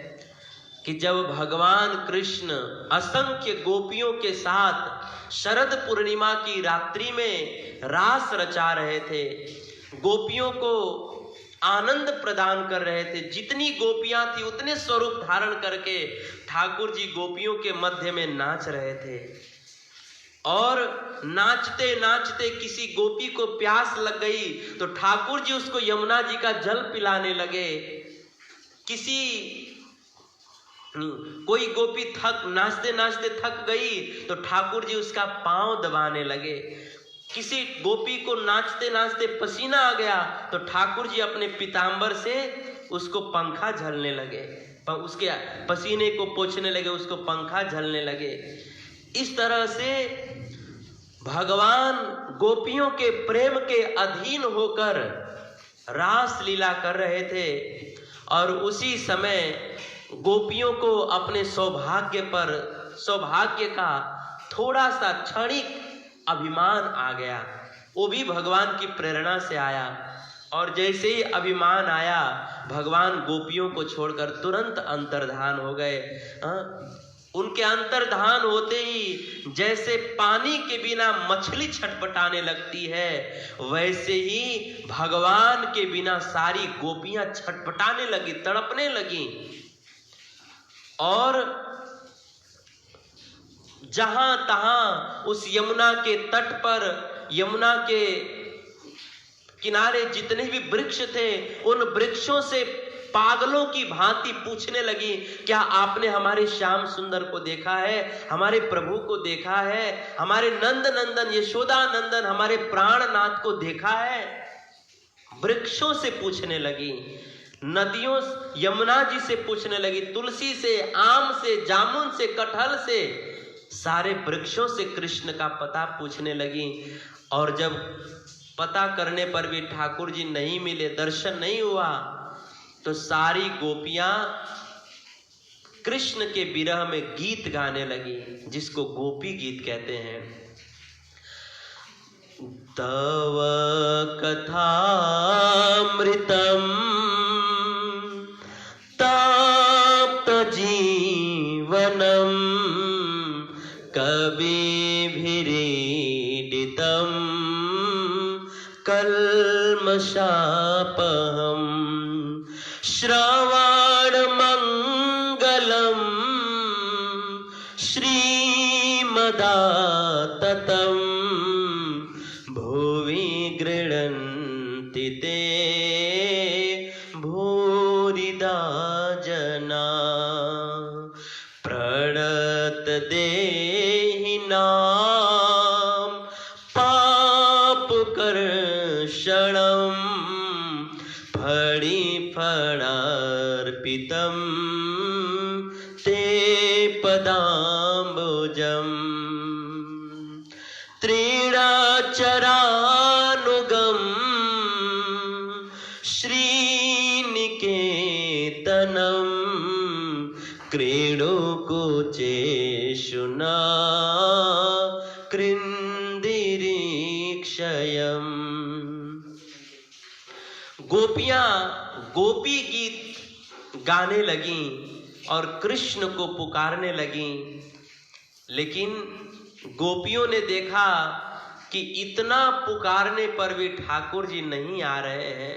कि जब भगवान कृष्ण असंख्य गोपियों के साथ शरद पूर्णिमा की रात्रि में रास रचा रहे थे, गोपियों को आनंद प्रदान कर रहे थे, जितनी गोपियां थी उतने स्वरूप धारण करके ठाकुर जी गोपियों के मध्य में नाच रहे थे। और नाचते नाचते किसी गोपी को प्यास लग गई तो ठाकुर जी उसको यमुना जी का जल पिलाने लगे। कोई गोपी नाचते नाचते थक गई तो ठाकुर जी उसका पांव दबाने लगे। किसी गोपी को नाचते नाचते पसीना आ गया तो ठाकुर जी अपने पीतांबर से उसको पंखा झलने लगे, उसके पसीने को पोंछने लगे, उसको पंखा झलने लगे। इस तरह से भगवान गोपियों के प्रेम के अधीन होकर रास लीला कर रहे थे और उसी समय गोपियों को अपने सौभाग्य का थोड़ा सा क्षणिक अभिमान आ गया। वो भी भगवान की प्रेरणा से आया और जैसे ही अभिमान आया भगवान गोपियों को छोड़कर तुरंत अंतर्धान हो गए। उनके अंतर्धान होते ही जैसे पानी के बिना मछली छटपटाने लगती है, वैसे ही भगवान के बिना सारी गोपियां छटपटाने लगी, तड़पने लगी। और जहां तहां उस यमुना के तट पर, यमुना के किनारे जितने भी वृक्ष थे, उन वृक्षों से पागलों की भांति पूछने लगी, क्या आपने हमारे श्याम सुंदर को देखा है, हमारे प्रभु को देखा है, हमारे नंद नंदन यशोदा नंदन हमारे प्राणनाथ को देखा है? वृक्षों से पूछने लगी, नदियों यमुना जी से पूछने लगी, तुलसी से, आम से, जामुन से, कटहल से, सारे वृक्षों से कृष्ण का पता पूछने लगी। और जब पता करने पर भी ठाकुर जी नहीं मिले, दर्शन नहीं हुआ, तो सारी गोपियां कृष्ण के विरह में गीत गाने लगी, जिसको गोपी गीत कहते हैं। तव कथामृतम ताप्त जीवनम कविभिरीडितम कल्मषापहम श्रवणमंगलम श्रीमदाततम भुवि गृह्णन्ति ते भूरिदा जना प्रणत देहिनां पापकर्षणं फणिफणार्पितं ते पदाम्बुजम् त्रिणाचरानुगं श्रीनिकेतनं क्रीडुकुचेषुना कृन्दिरीक्षयम्। गोपियां गोपी गीत गाने लगीं और कृष्ण को पुकारने लगीं, लेकिन गोपियों ने देखा कि इतना पुकारने पर भी ठाकुर जी नहीं आ रहे हैं।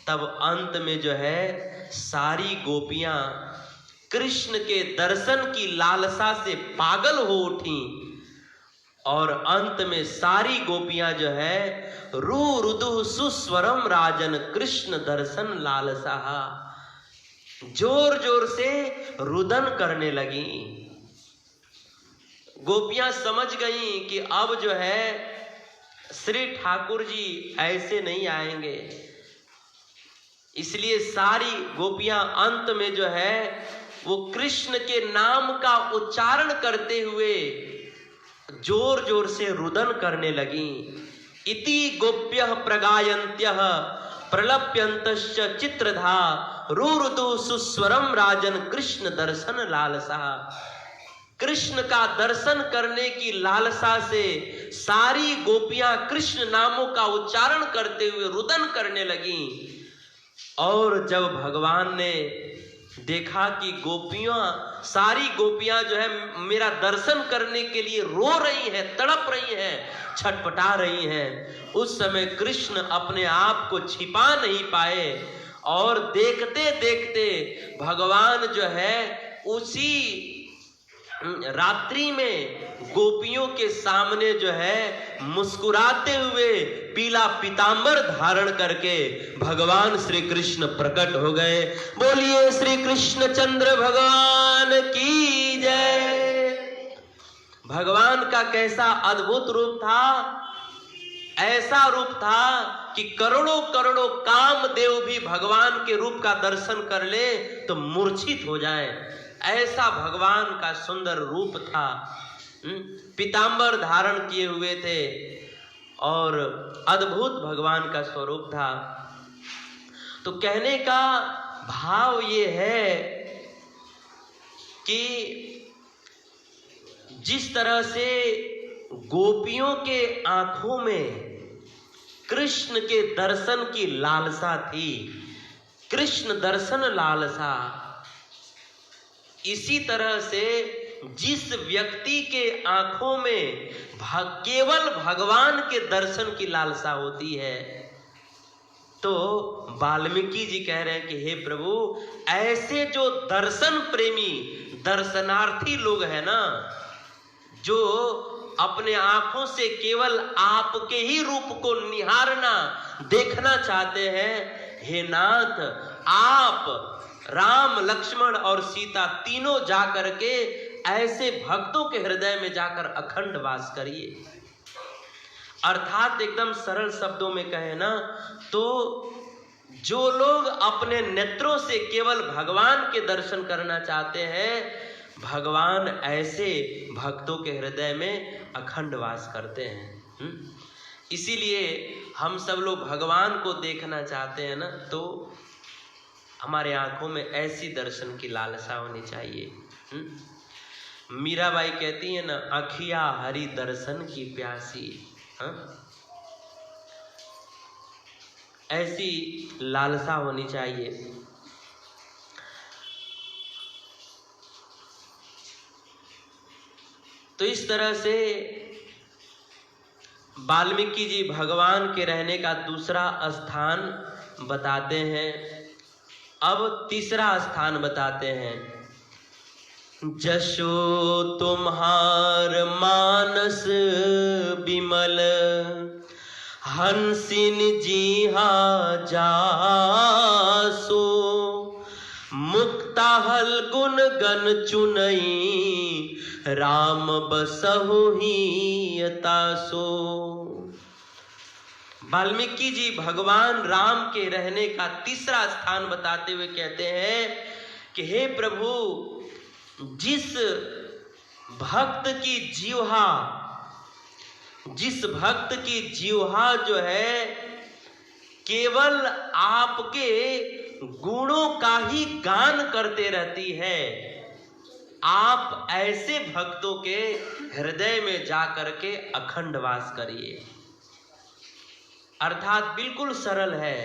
तब अंत में जो है सारी गोपियां कृष्ण के दर्शन की लालसा से पागल हो उठी और अंत में सारी गोपियां जो है रू रुदु सुस्वरम राजन कृष्ण दर्शन लालसा जोर जोर से रुदन करने लगी। गोपियां समझ गई कि अब जो है श्री ठाकुर जी ऐसे नहीं आएंगे, इसलिए सारी गोपियां अंत में जो है वो कृष्ण के नाम का उच्चारण करते हुए जोर जोर से रुदन करने लगी। इति गोप्यः प्रगायन्त्यः प्रलप्यन्तश्च चित्रधा रुरुदु सुस्वरम राजन कृष्ण दर्शन लालसा। कृष्ण का दर्शन करने की लालसा से सारी गोपियां कृष्ण नामों का उच्चारण करते हुए रुदन करने लगीं। और जब भगवान ने देखा कि सारी गोपियां जो है मेरा दर्शन करने के लिए रो रही हैं, तड़प रही हैं, छटपटा रही हैं, उस समय कृष्ण अपने आप को छिपा नहीं पाए और देखते देखते भगवान जो है उसी रात्रि में गोपियों के सामने जो है मुस्कुराते हुए पीला पीतांबर धारण करके भगवान श्री कृष्ण प्रकट हो गए। बोलिए श्री कृष्ण चंद्र भगवान की जय। भगवान का कैसा अद्भुत रूप था, ऐसा रूप था कि करोड़ों करोड़ों कामदेव भी भगवान के रूप का दर्शन कर ले तो मूर्छित हो जाए, ऐसा भगवान का सुंदर रूप था। पीतांबर धारण किए हुए थे और अद्भुत भगवान का स्वरूप था। तो कहने का भाव ये है कि जिस तरह से गोपियों के आंखों में कृष्ण के दर्शन की लालसा थी, कृष्ण दर्शन लालसा, इसी तरह से जिस व्यक्ति के आंखों में केवल भगवान के दर्शन की लालसा होती है, तो वाल्मीकि जी कह रहे हैं कि हे प्रभु, ऐसे जो दर्शन प्रेमी दर्शनार्थी लोग हैं ना, जो अपने आंखों से केवल आपके ही रूप को निहारना देखना चाहते हैं, हे नाथ आप राम लक्ष्मण और सीता तीनों जाकर के ऐसे भक्तों के हृदय में जाकर अखंड वास करिए। अर्थात एकदम सरल शब्दों में कहे ना तो जो लोग अपने नेत्रों से केवल भगवान के दर्शन करना चाहते हैं, भगवान ऐसे भक्तों के हृदय में अखंड वास करते हैं। इसीलिए हम सब लोग भगवान को देखना चाहते हैं ना, तो हमारे आंखों में ऐसी दर्शन की लालसा होनी चाहिए। मीराबाई कहती है ना, अखिया हरि दर्शन की प्यासी। ऐसी लालसा होनी चाहिए। तो इस तरह से वाल्मीकि जी भगवान के रहने का दूसरा स्थान बताते हैं। अब तीसरा स्थान बताते हैं। जशो तुम्हार मानस बिमल, हंसिन जीहा जासो, मुक्ता हल गुण गन चुनई, राम बसहु ही तासो। वाल्मीकि जी भगवान राम के रहने का तीसरा स्थान बताते हुए कहते हैं कि हे प्रभु, जिस भक्त की जीवहा जो है केवल आपके गुणों का ही गान करते रहती है, आप ऐसे भक्तों के हृदय में जाकर के अखंड वास करिए। अर्थात बिल्कुल सरल है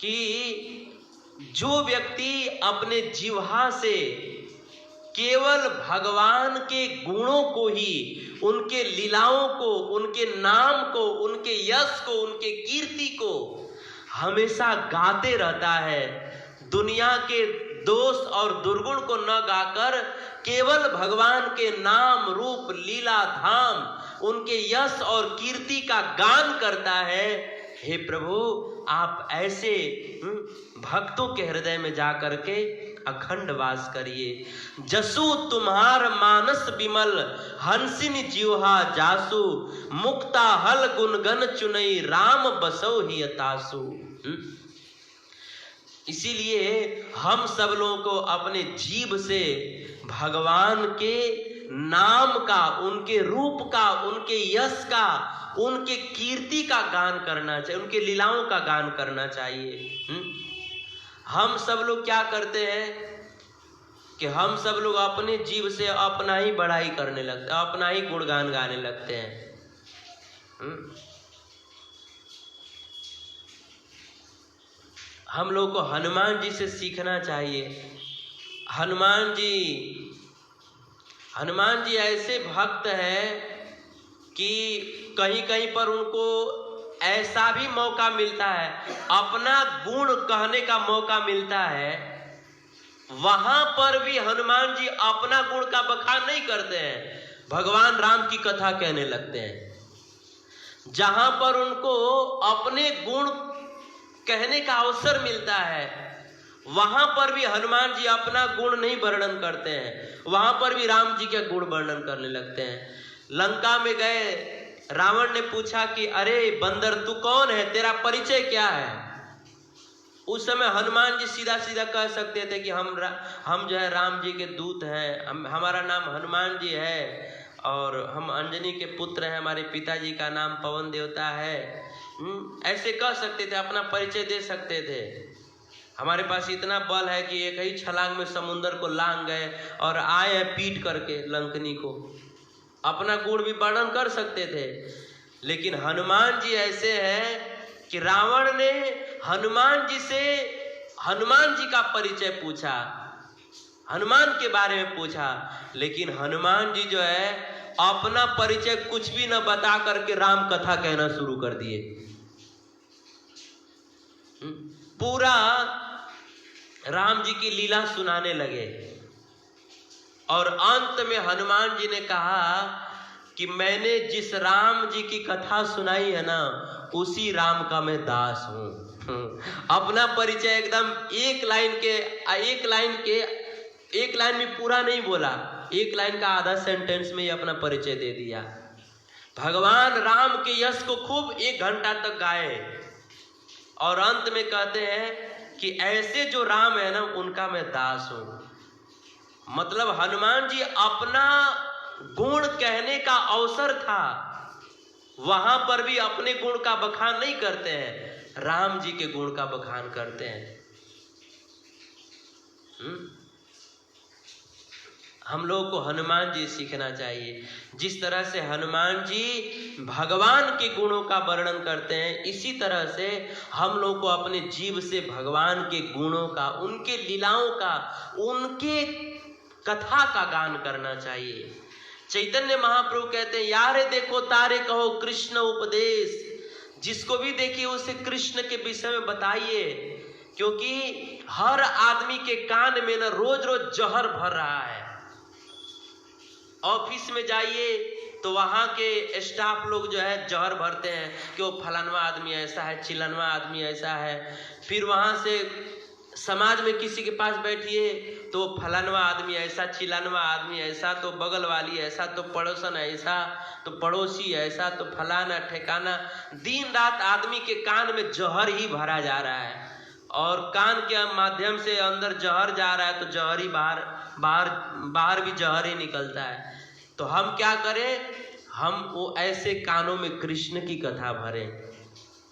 कि जो व्यक्ति अपने जीवहा से केवल भगवान के गुणों को ही, उनके लीलाओं को, उनके नाम को, उनके यश को, उनके कीर्ति को हमेशा गाते रहता है, दुनिया के दोष और दुर्गुण को न गाकर केवल भगवान के नाम रूप लीला धाम, उनके यश और कीर्ति का गान करता है, हे प्रभु आप ऐसे भक्तों के हृदय में जाकर के अखंड वास करिए। जसु तुम्हार मानस बिमल, हंसिन जीवहा जासु, मुक्ता हल गुणगन चुनई, राम बसौ ही तासु। इसीलिए हम सब लोगों को अपने जीव से भगवान के नाम का, उनके रूप का, उनके यश का, उनके कीर्ति का गान करना चाहिए, उनके लीलाओं का गान करना चाहिए। हम सब लोग क्या करते हैं कि हम सब लोग अपने जीव से अपना ही बड़ाई करने लगते हैं, अपना ही गुणगान गाने लगते हैं। हम लोग को हनुमान जी से सीखना चाहिए। हनुमान जी ऐसे भक्त हैं कि कहीं कहीं पर उनको ऐसा भी मौका मिलता है, अपना गुण कहने का मौका मिलता है वहां पर भी हनुमान जी अपना गुण का बखान नहीं करते हैं, भगवान राम की कथा कहने लगते हैं। जहां पर उनको अपने गुण कहने का अवसर मिलता है, वहां पर भी हनुमान जी अपना गुण नहीं वर्णन करते हैं, वहां पर भी राम जी के गुण वर्णन करने लगते हैं। लंका में गए, रावण ने पूछा कि अरे बंदर तू कौन है, तेरा परिचय क्या है? उस समय हनुमान जी सीधा सीधा कह सकते थे कि हम जो है राम जी के दूत हैं, हमारा नाम हनुमान जी है और हम अंजनी के पुत्र हैं, हमारे पिताजी का नाम पवन देवता है। ऐसे कह सकते थे, अपना परिचय दे सकते थे। हमारे पास इतना बल है कि एक ही छलांग में समुद्र को लांग गए और आए पीट करके लंकनी को। अपना गुण भी वर्णन कर सकते थे, लेकिन हनुमान जी ऐसे हैं कि रावण ने हनुमान जी से हनुमान जी का परिचय पूछा, हनुमान के बारे में पूछा, लेकिन हनुमान जी जो है अपना परिचय कुछ भी न बता करके राम कथा कहना शुरू कर दिए। पूरा राम जी की लीला सुनाने लगे और अंत में हनुमान जी ने कहा कि मैंने जिस राम जी की कथा सुनाई है ना, उसी राम का मैं दास हूं। अपना परिचय एकदम एक लाइन में पूरा नहीं बोला, एक लाइन का आधा सेंटेंस में ही अपना परिचय दे दिया। भगवान राम के यश को खूब 1 घंटा तक गाए और अंत में कहते हैं कि ऐसे जो राम है ना, उनका मैं दास हूं। मतलब हनुमान जी अपना गुण कहने का अवसर था, वहां पर भी अपने गुण का बखान नहीं करते हैं, राम जी के गुण का बखान करते हैं। हम लोगों को हनुमान जी सीखना चाहिए। जिस तरह से हनुमान जी भगवान के गुणों का वर्णन करते हैं, इसी तरह से हम लोग को अपने जीव से भगवान के गुणों का, उनके लीलाओं का, उनके कथा का गान करना चाहिए। चैतन्य महाप्रभु कहते हैं, यारे देखो तारे कहो कृष्ण उपदेश। जिसको भी देखिए उसे कृष्ण के विषय में बताइए, क्योंकि हर आदमी के कान में ना रोज रोज जहर भर रहा है। ऑफिस में जाइए तो वहां के स्टाफ लोग जो है जहर भरते हैं कि वो फलानवा आदमी ऐसा है, चिलनवा आदमी ऐसा है। फिर वहां से समाज में किसी के पास बैठिए तो फलानवा आदमी ऐसा, चिलनवा आदमी ऐसा, तो बगल वाली ऐसा, तो पड़ोसन ऐसा, तो पड़ोसी ऐसा, तो फलाना ठिकाना। दिन रात आदमी के कान में जहर ही भरा जा रहा है और कान के माध्यम से अंदर जहर जा रहा है तो जहर ही बाहर भी जहर ही निकलता है। तो हम क्या करें, हम वो ऐसे कानों में कृष्ण की कथा भरें,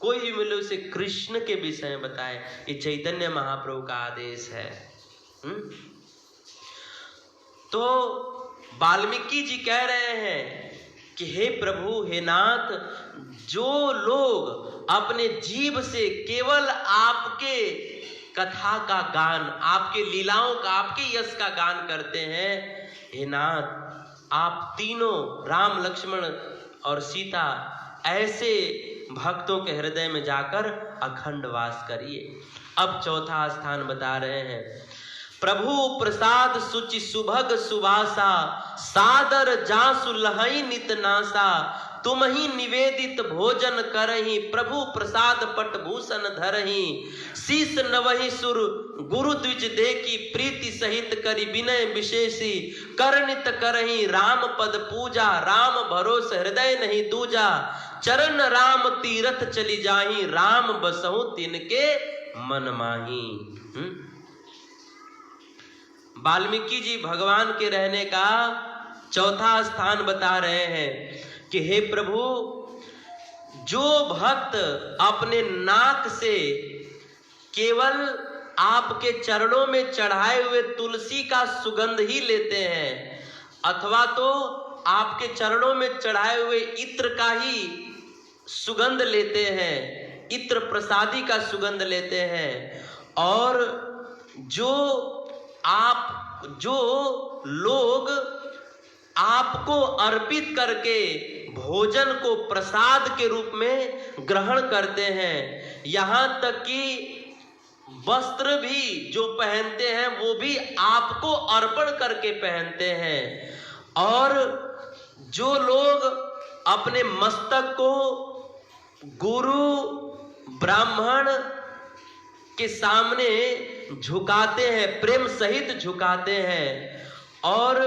कोई भी मिले उसे कृष्ण के विषय में बताए। ये चैतन्य महाप्रभु का आदेश है। तो वाल्मीकि जी कह रहे हैं कि हे प्रभु, हे नाथ, जो लोग अपने जीव से केवल आपके कथा का गान, आपके लीलाओं का, आपके यश का गान करते हैं, हे नाथ आप तीनों राम, लक्ष्मण और सीता ऐसे भक्तों के हृदय में जाकर अखंड वास करिए। अब चौथा स्थान बता रहे हैं, प्रभु प्रसाद सुचि सुभग सुभासा, सादर जासु लहई नित नासा, तुम ही निवेदित भोजन करही, प्रभु प्रसाद पट भूषण धरही, शीस नवहि सुर गुरु द्विज देखी, प्रीति सहित करी विनय विशेषी, करनित करही राम पद पूजा, राम भरोस हृदय नहीं दूजा, चरण राम तीरथ चली जाही, राम बसहु तिनके मन माही। वाल्मीकि जी भगवान के रहने का चौथा स्थान बता रहे हैं कि हे प्रभु, जो भक्त अपने नाक से केवल आपके चरणों में चढ़ाए हुए तुलसी का सुगंध ही लेते हैं, अथवा तो आपके चरणों में चढ़ाए हुए इत्र का ही सुगंध लेते हैं, इत्र प्रसादी का सुगंध लेते हैं, और जो लोग आपको अर्पित करके भोजन को प्रसाद के रूप में ग्रहण करते हैं, यहाँ तक कि वस्त्र भी जो पहनते हैं वो भी आपको अर्पण करके पहनते हैं। और जो लोग अपने मस्तक को गुरु ब्राह्मण के सामने झुकाते हैं, प्रेम सहित झुकाते हैं, और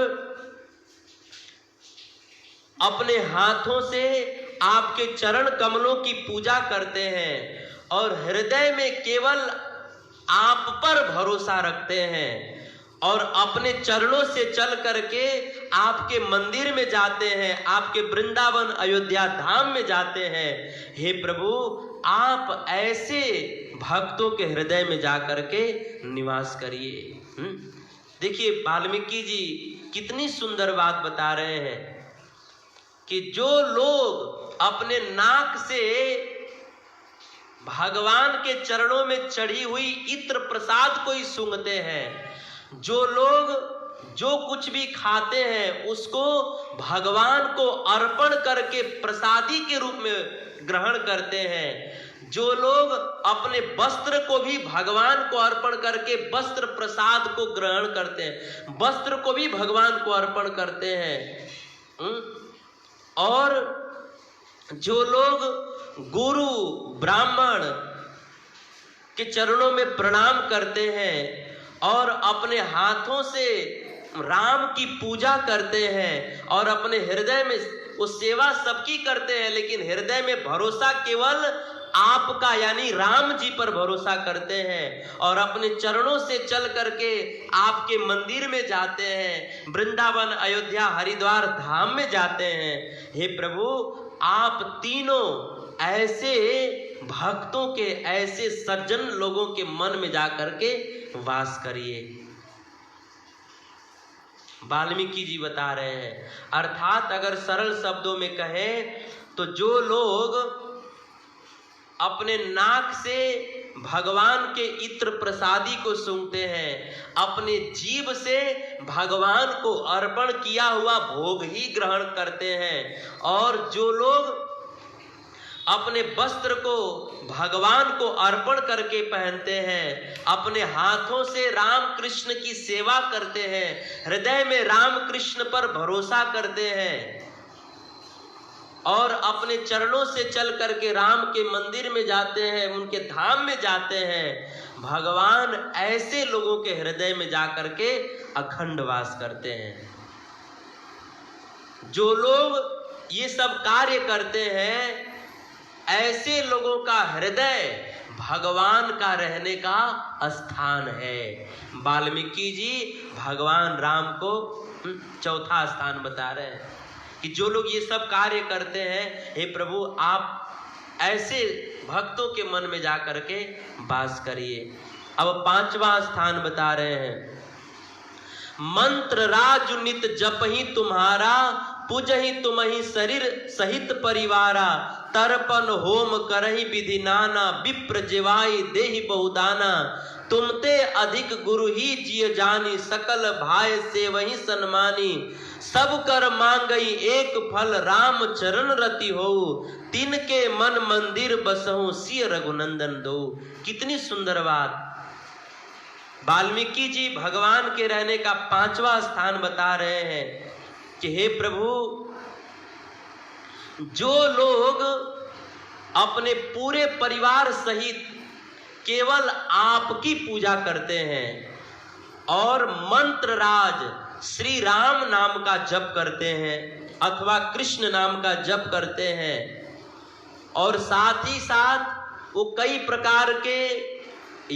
अपने हाथों से आपके चरण कमलों की पूजा करते हैं और हृदय में केवल आप पर भरोसा रखते हैं और अपने चरणों से चल करके आपके मंदिर में जाते हैं, आपके वृंदावन अयोध्या धाम में जाते हैं, हे प्रभु आप ऐसे भक्तों के हृदय में जाकर के निवास करिए। देखिए वाल्मीकि जी कितनी सुंदर बात बता रहे हैं कि जो लोग अपने नाक से भगवान के चरणों में चढ़ी हुई इत्र प्रसाद को ही सूंघते हैं, जो लोग जो कुछ भी खाते हैं उसको भगवान को अर्पण करके प्रसादी के रूप में ग्रहण करते हैं, जो लोग अपने वस्त्र को भी भगवान को अर्पण करके वस्त्र प्रसाद को ग्रहण करते हैं, वस्त्र को भी भगवान को अर्पण करते हैं, और जो लोग गुरु ब्राह्मण के चरणों में प्रणाम करते हैं और अपने हाथों से राम की पूजा करते हैं और अपने हृदय में वो सेवा सबकी करते हैं, लेकिन हृदय में भरोसा केवल आपका यानी राम जी पर भरोसा करते हैं और अपने चरणों से चल करके आपके मंदिर में जाते हैं, वृंदावन अयोध्या हरिद्वार धाम में जाते हैं, हे प्रभु आप तीनों ऐसे भक्तों के, ऐसे सज्जन लोगों के मन में जाकर के वास करिए। वाल्मीकि जी बता रहे हैं, अर्थात अगर सरल शब्दों में कहें तो जो लोग अपने नाक से भगवान के इत्र प्रसादी को सूंघते हैं, अपने जीभ से भगवान को अर्पण किया हुआ भोग ही ग्रहण करते हैं, और जो लोग अपने वस्त्र को भगवान को अर्पण करके पहनते हैं, अपने हाथों से राम कृष्ण की सेवा करते हैं, हृदय में राम कृष्ण पर भरोसा करते हैं और अपने चरणों से चल करके राम के मंदिर में जाते हैं, उनके धाम में जाते हैं, भगवान ऐसे लोगों के हृदय में जाकर के अखंड वास करते हैं। जो लोग ये सब कार्य करते हैं ऐसे लोगों का हृदय भगवान का रहने का स्थान है। वाल्मीकि जी भगवान राम को चौथा स्थान बता रहे हैं कि जो लोग ये सब कार्य करते हैं, हे प्रभु आप ऐसे भक्तों के मन में जाकर के वास करिए। अब पांचवा स्थान बता रहे हैं, मंत्र राजु नित जपहि तुम्हारा, पूजहि तुम्हि शरीर सहित परिवारा, तर्पण होम करहि विधि नाना, विप्र जिवाई देहि बहुदाना, तुमते अधिक गुरु ही जिय जानी, सकल भाय से वही सन्मानी, सब कर मांगई एक फल राम चरण रति हो, तिनके मन मंदिर बसहु सिय रघुनंदन दो। कितनी सुंदर बात। वाल्मीकि जी भगवान के रहने का पांचवा स्थान बता रहे हैं कि हे प्रभु जो लोग अपने पूरे परिवार सहित केवल आपकी पूजा करते हैं और मंत्र राज श्री राम नाम का जप करते हैं अथवा कृष्ण नाम का जप करते हैं, और साथ ही साथ वो कई प्रकार के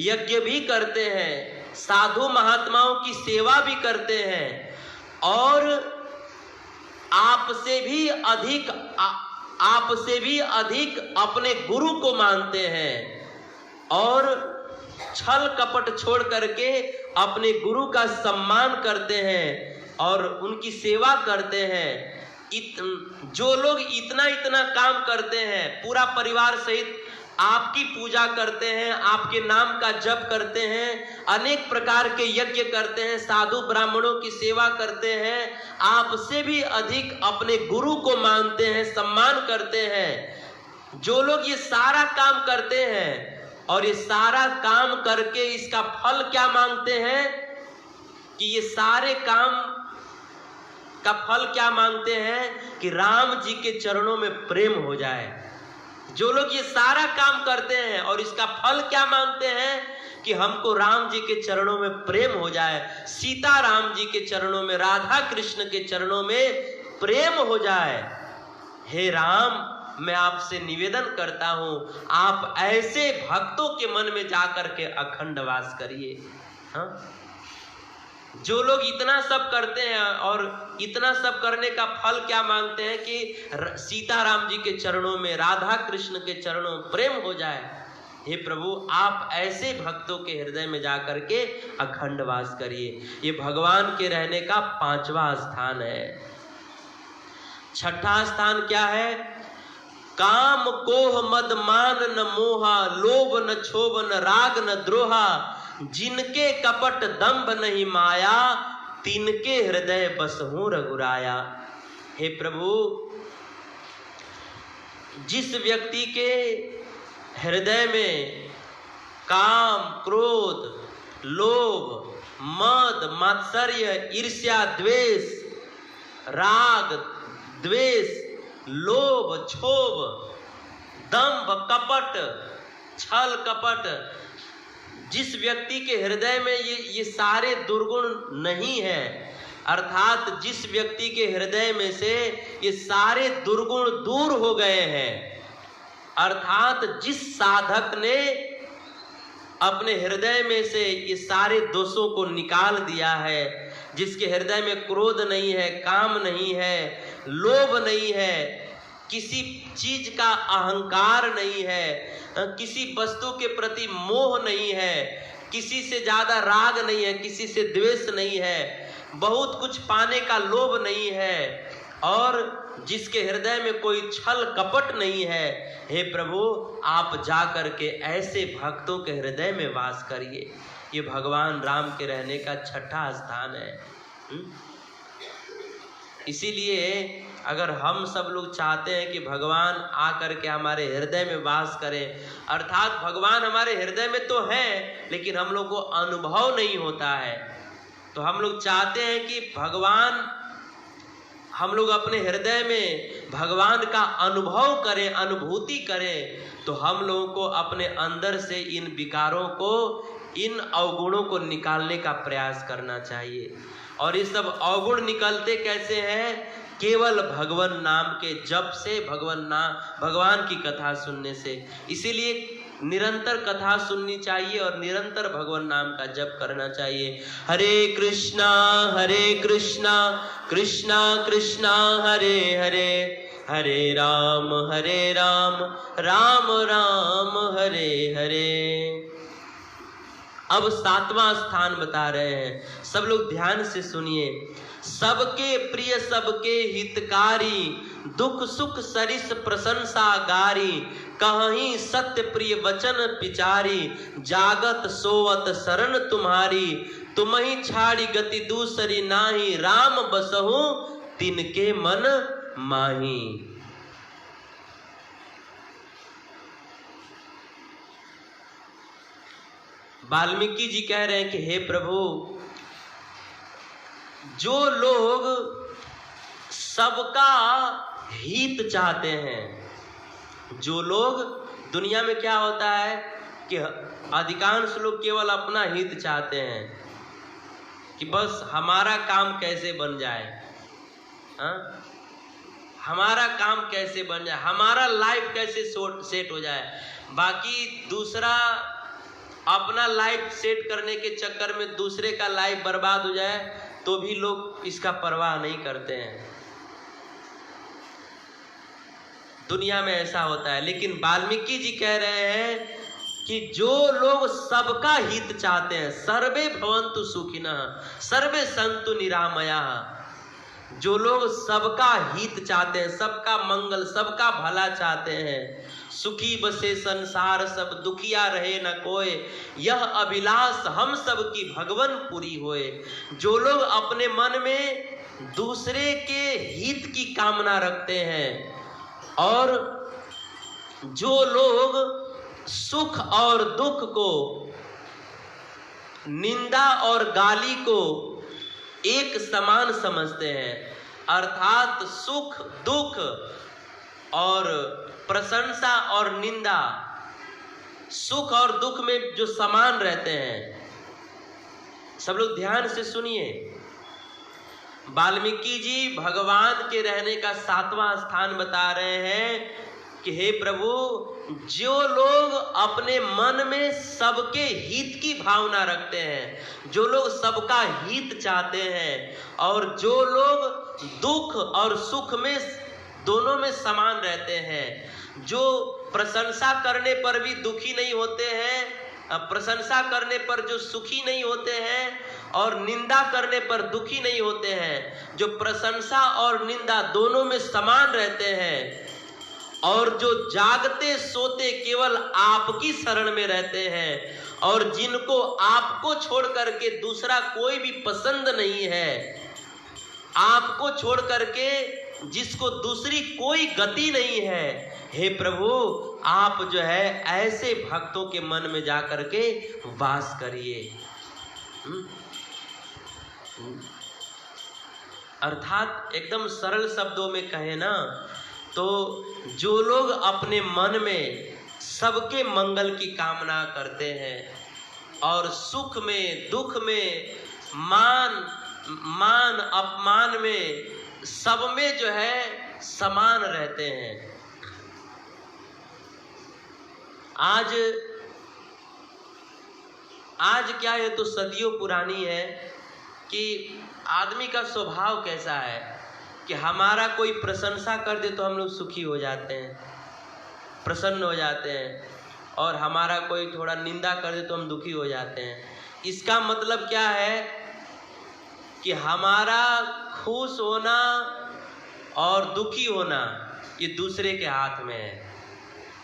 यज्ञ भी करते हैं, साधु महात्माओं की सेवा भी करते हैं, और आपसे भी अधिक अपने गुरु को मानते हैं और छल कपट छोड़ करके अपने गुरु का सम्मान करते हैं और उनकी सेवा करते हैं। जो लोग इतना इतना काम करते हैं, पूरा परिवार सहित आपकी पूजा करते हैं, आपके नाम का जप करते हैं, अनेक प्रकार के यज्ञ करते हैं, साधु ब्राह्मणों की सेवा करते हैं, आपसे भी अधिक अपने गुरु को मानते हैं, सम्मान करते हैं, जो लोग ये सारा काम करते हैं और ये सारा काम करके इसका फल क्या मांगते हैं कि ये सारे काम का फल क्या मांगते हैं कि राम जी के चरणों में प्रेम हो जाए। जो लोग ये सारा काम करते हैं और इसका फल क्या मांगते हैं कि हमको राम जी के चरणों में प्रेम हो जाए, सीता राम जी के चरणों में, राधा कृष्ण के चरणों में प्रेम हो जाए। हे राम, मैं आपसे निवेदन करता हूं, आप ऐसे भक्तों के मन में जाकर के अखंड वास करिए। हाँ, जो लोग इतना सब करते हैं और इतना सब करने का फल क्या मांगते हैं कि सीता राम जी के चरणों में, राधा कृष्ण के चरणों में प्रेम हो जाए। हे प्रभु, आप ऐसे भक्तों के हृदय में जाकर के अखंड वास करिए। ये भगवान के रहने का 5वां स्थान है। 6ठा स्थान क्या है? काम कोह मद मान न मोहा, लोभ न क्षोभ न राग न द्रोहा, जिनके कपट दंभ नहीं माया, तिनके हृदय बसहु रघुराया। हे प्रभु, जिस व्यक्ति के हृदय में काम, क्रोध, लोभ, मद, मात्सर्य, ईर्ष्या, द्वेष, राग, द्वेष, लोभ, क्षोभ, दंभ, कपट, छल कपट, जिस व्यक्ति के हृदय में ये सारे दुर्गुण नहीं है, अर्थात जिस व्यक्ति के हृदय में से ये सारे दुर्गुण दूर हो गए हैं, अर्थात जिस साधक ने अपने हृदय में से ये सारे दोषों को निकाल दिया है, जिसके हृदय में क्रोध नहीं है, काम नहीं है, लोभ नहीं है, किसी चीज का अहंकार नहीं है, किसी वस्तु के प्रति मोह नहीं है, किसी से ज्यादा राग नहीं है, किसी से द्वेष नहीं है, बहुत कुछ पाने का लोभ नहीं है, और जिसके हृदय में कोई छल कपट नहीं है। हे प्रभु, आप जा करके ऐसे भक्तों के हृदय में वास करिए। ये भगवान राम के रहने का 6ठा स्थान है। इसीलिए अगर हम सब लोग चाहते हैं कि भगवान आकर के हमारे हृदय में वास करें, अर्थात भगवान हमारे हृदय में तो है लेकिन हम लोग को अनुभव नहीं होता है, तो हम लोग चाहते हैं कि भगवान, हम लोग अपने हृदय में भगवान का अनुभव करें, अनुभूति करें, तो हम लोगों को अपने अंदर से इन विकारों को, इन अवगुणों को निकालने का प्रयास करना चाहिए। और ये सब अवगुण निकलते कैसे हैं? केवल भगवान नाम के जप से, भगवान की कथा सुनने से। इसीलिए निरंतर कथा सुननी चाहिए और निरंतर भगवान नाम का जप करना चाहिए। हरे कृष्णा कृष्णा कृष्णा हरे हरे, हरे राम राम राम हरे हरे। अब 7वां स्थान बता रहे हैं, सब लोग ध्यान से सुनिए। सबके प्रिय सबके हितकारी, दुख सुख सरिस प्रशंसा गारी, कहीं सत्य प्रिय वचन पिचारी, जागत सोवत शरण तुम्हारी, तुम्ही छाड़ी गति दूसरी नाही, राम बसहु तिनके मन माही। वाल्मीकि जी कह रहे हैं कि हे प्रभु, जो लोग सबका हित चाहते हैं, जो लोग, दुनिया में क्या होता है कि अधिकांश लोग केवल अपना हित चाहते हैं कि बस हमारा काम कैसे बन जाए, हमारा काम कैसे बन जाए, हमारा लाइफ कैसे सेट हो जाए। बाकी दूसरा अपना लाइफ सेट करने के चक्कर में दूसरे का लाइफ बर्बाद हो जाए तो भी लोग इसका परवाह नहीं करते हैं। दुनिया में ऐसा होता है। लेकिन वाल्मीकि जी कह रहे हैं कि जो लोग सबका हित चाहते हैं, सर्वे भवन्तु सुखिनः सर्वे सन्तु निरामयाः, जो लोग सबका हित चाहते हैं, सबका मंगल, सबका भला चाहते हैं, सुखी बसे संसार सब दुखिया रहे न कोय, यह अभिलाष हम सब की भगवन पुरी होए। जो लोग अपने मन में दूसरे के हित की कामना रखते हैं और जो लोग सुख और दुख को, निंदा और गाली को एक समान समझते हैं, अर्थात सुख दुख और प्रशंसा और निंदा, सुख और दुख में जो समान रहते हैं। सब लोग ध्यान से सुनिए, वाल्मीकि जी भगवान के रहने का 7वां स्थान बता रहे हैं कि हे प्रभु, जो लोग अपने मन में सबके हित की भावना रखते हैं, जो लोग सबका हित चाहते हैं, और जो लोग दुख और सुख में दोनों में समान रहते हैं, जो प्रशंसा करने पर भी दुखी नहीं होते हैं, प्रशंसा करने पर जो सुखी नहीं होते हैं, और निंदा करने पर दुखी नहीं होते हैं, जो प्रशंसा और निंदा दोनों में समान रहते हैं, और जो जागते सोते केवल आपकी शरण में रहते हैं, और जिनको आपको छोड़ करके दूसरा कोई भी पसंद नहीं है, आपको छोड़ करके जिसको दूसरी कोई गति नहीं है, हे प्रभु आप जो है ऐसे भक्तों के मन में जा करके वास करिए। अर्थात एकदम सरल शब्दों में कहे ना तो जो लोग अपने मन में सबके मंगल की कामना करते हैं और सुख में दुख में मान अपमान में सब में जो है समान रहते हैं। आज क्या है तो सदियों पुरानी है कि आदमी का स्वभाव कैसा है कि हमारा कोई प्रशंसा कर दे तो हम लोग सुखी हो जाते हैं, प्रसन्न हो जाते हैं, और हमारा कोई थोड़ा निंदा कर दे तो हम दुखी हो जाते हैं। इसका मतलब क्या है कि हमारा खुश होना और दुखी होना ये दूसरे के हाथ में है।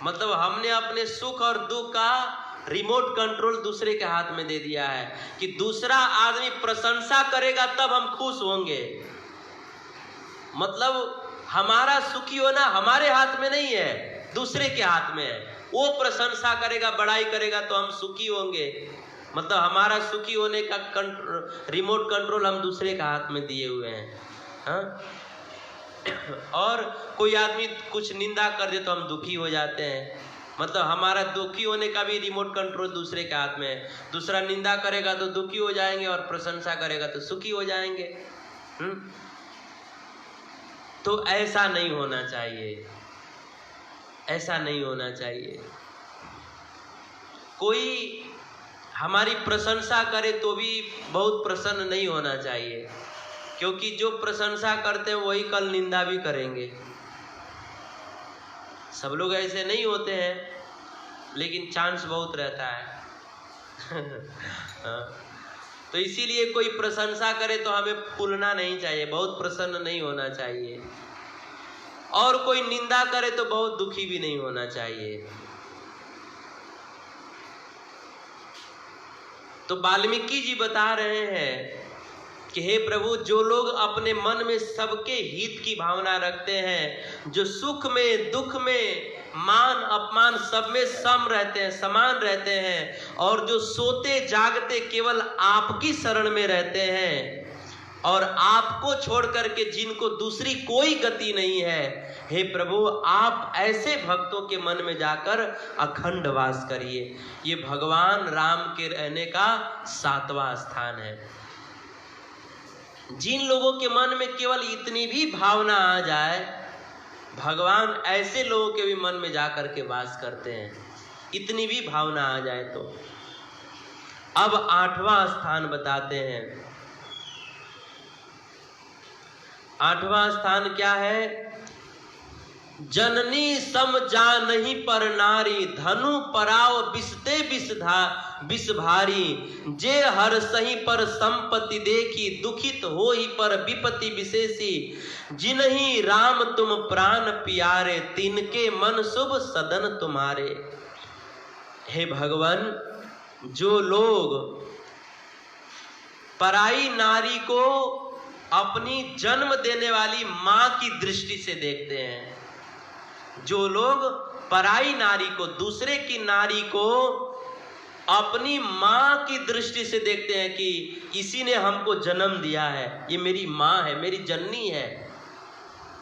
मतलब हमने अपने सुख और दुख का रिमोट कंट्रोल दूसरे के हाथ में दे दिया है कि दूसरा आदमी प्रशंसा करेगा तब हम खुश होंगे। मतलब हमारा सुखी होना हमारे हाथ में नहीं है, दूसरे के हाथ में है। वो प्रशंसा करेगा, बड़ाई करेगा तो हम सुखी होंगे। मतलब हमारा सुखी होने का रिमोट कंट्रोल हम दूसरे के हाथ में दिए हुए हैं। हाँ? और कोई आदमी कुछ निंदा कर दे तो हम दुखी हो जाते हैं। मतलब हमारा दुखी होने का भी रिमोट कंट्रोल दूसरे के हाथ में है। दूसरा निंदा करेगा तो दुखी हो जाएंगे और प्रशंसा करेगा तो सुखी हो जाएंगे। तो ऐसा नहीं होना चाहिए, ऐसा नहीं होना चाहिए। कोई हमारी प्रशंसा करे तो भी बहुत प्रसन्न नहीं होना चाहिए, क्योंकि जो प्रशंसा करते हैं वही कल निंदा भी करेंगे। सब लोग ऐसे नहीं होते हैं, लेकिन चांस बहुत रहता है। तो इसीलिए कोई प्रशंसा करे तो हमें फूलना नहीं चाहिए, बहुत प्रसन्न नहीं होना चाहिए, और कोई निंदा करे तो बहुत दुखी भी नहीं होना चाहिए। तो वाल्मीकि जी बता रहे हैं कि हे प्रभु, जो लोग अपने मन में सबके हित की भावना रखते हैं, जो सुख में दुख में मान अपमान सब में सम रहते हैं, समान रहते हैं, और जो सोते जागते केवल आपकी शरण में रहते हैं, और आपको छोड़ करके जिनको दूसरी कोई गति नहीं है, हे प्रभु आप ऐसे भक्तों के मन में जाकर अखंड वास करिए। ये भगवान राम के रहने का 7वां स्थान है। जिन लोगों के मन में केवल इतनी भी भावना आ जाए, भगवान ऐसे लोगों के भी मन में जाकर के वास करते हैं, इतनी भी भावना आ जाए तो। अब 8वां स्थान बताते हैं। 8वां स्थान क्या है? जननी सम जानहि पर नारी, धनु पराव बिसते बिस भारी। जे हर सही पर संपत्ति देखी, दुखित हो ही पर विपत्ति विशेषी। जिन्हीं राम तुम प्राण प्यारे, तिनके मन शुभ सदन तुम्हारे। हे भगवान, जो लोग पराई नारी को अपनी जन्म देने वाली माँ की दृष्टि से देखते हैं, जो लोग पराई नारी को, दूसरे की नारी को अपनी माँ की दृष्टि से देखते हैं कि इसी ने हमको जन्म दिया है, ये मेरी माँ है, मेरी जननी है।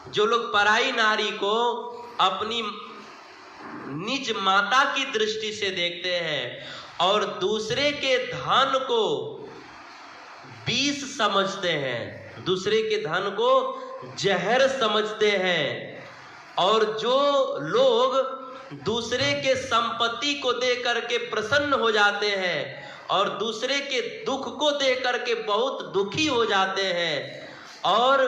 जो लोग पराई नारी को अपनी निज माता की दृष्टि से देखते हैं और दूसरे के धन को विष समझते हैं, दूसरे के धन को जहर समझते हैं, और जो लोग दूसरे के संपत्ति को देख करके प्रसन्न हो जाते हैं और दूसरे के दुख को देख करके बहुत दुखी हो जाते हैं, और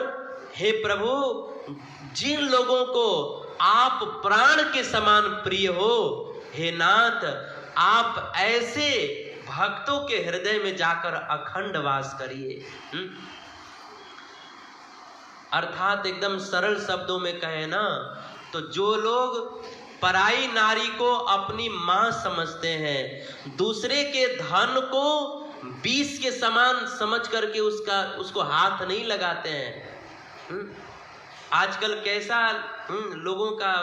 हे प्रभु जिन लोगों को आप प्राण के समान प्रिय हो, हे नाथ आप ऐसे भक्तों के हृदय में जाकर अखंड वास करिए। अर्थात एकदम सरल शब्दों में कहे ना तो जो लोग पराई नारी को अपनी मां समझते हैं, दूसरे के धन को विष के समान समझ करके उसको हाथ नहीं लगाते हैं। आजकल कैसा लोगों का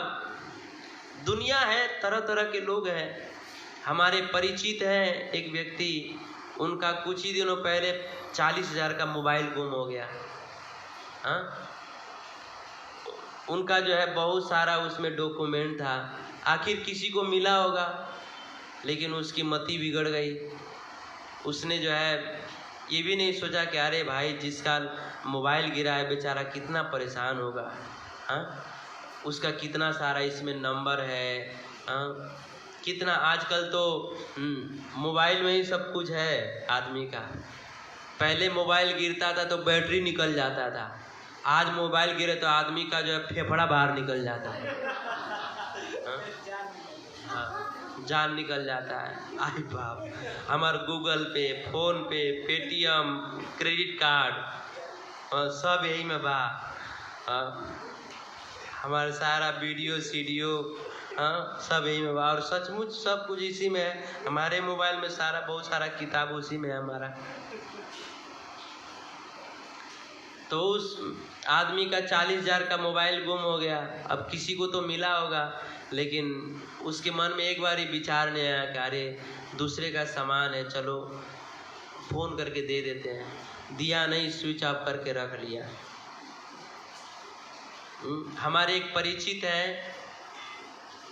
दुनिया है, तरह तरह के लोग हैं। हमारे परिचित हैं एक व्यक्ति, उनका कुछ ही दिनों पहले 40,000 का मोबाइल गुम हो गया। उनका जो है बहुत सारा उसमें डॉक्यूमेंट था, आखिर किसी को मिला होगा, लेकिन उसकी मति बिगड़ गई। उसने जो है ये भी नहीं सोचा कि अरे भाई जिसका मोबाइल गिरा है बेचारा कितना परेशान होगा, उसका कितना सारा इसमें नंबर है, कितना आजकल तो मोबाइल में ही सब कुछ है आदमी का। पहले मोबाइल गिरता था तो बैटरी निकल जाता था, आज मोबाइल गिरे तो आदमी का जो है फेफड़ा बाहर निकल जाता है, जान निकल जाता है। आई बाप, हमार गूगल पे, फोन पे, पेटीएम, क्रेडिट कार्ड सब यही में बा। हमारा सारा वीडियो सीडियो सब यही में बा, और सचमुच सब कुछ इसी में है। हमारे मोबाइल में सारा बहुत सारा किताब उसी में है हमारा। तो उस आदमी का 40,000 का मोबाइल गुम हो गया। अब किसी को तो मिला होगा, लेकिन उसके मन में एक बार ही विचार नहीं आया कि अरे दूसरे का सामान है, चलो फोन करके दे देते हैं। दिया नहीं, स्विच ऑफ करके रख लिया। हमारे एक परिचित हैं,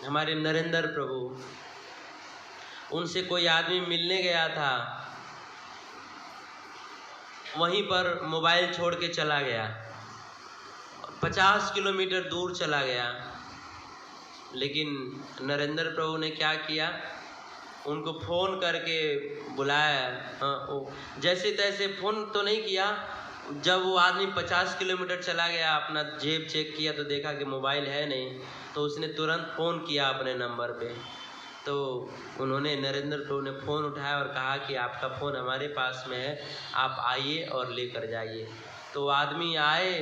हमारे नरेंद्र प्रभु, उनसे कोई आदमी मिलने गया था, वहीं पर मोबाइल छोड़ के चला गया, 50 किलोमीटर दूर चला गया। लेकिन नरेंद्र प्रभु ने क्या किया, उनको फ़ोन करके बुलाया। जैसे तैसे फ़ोन तो नहीं किया, जब वो आदमी 50 किलोमीटर चला गया, अपना जेब चेक किया तो देखा कि मोबाइल है नहीं, तो उसने तुरंत फ़ोन किया अपने नंबर पे। तो उन्होंने, नरेंद्र प्रभु ने फ़ोन उठाया और कहा कि आपका फ़ोन हमारे पास में है, आप आइए और लेकर जाइए। तो आदमी आए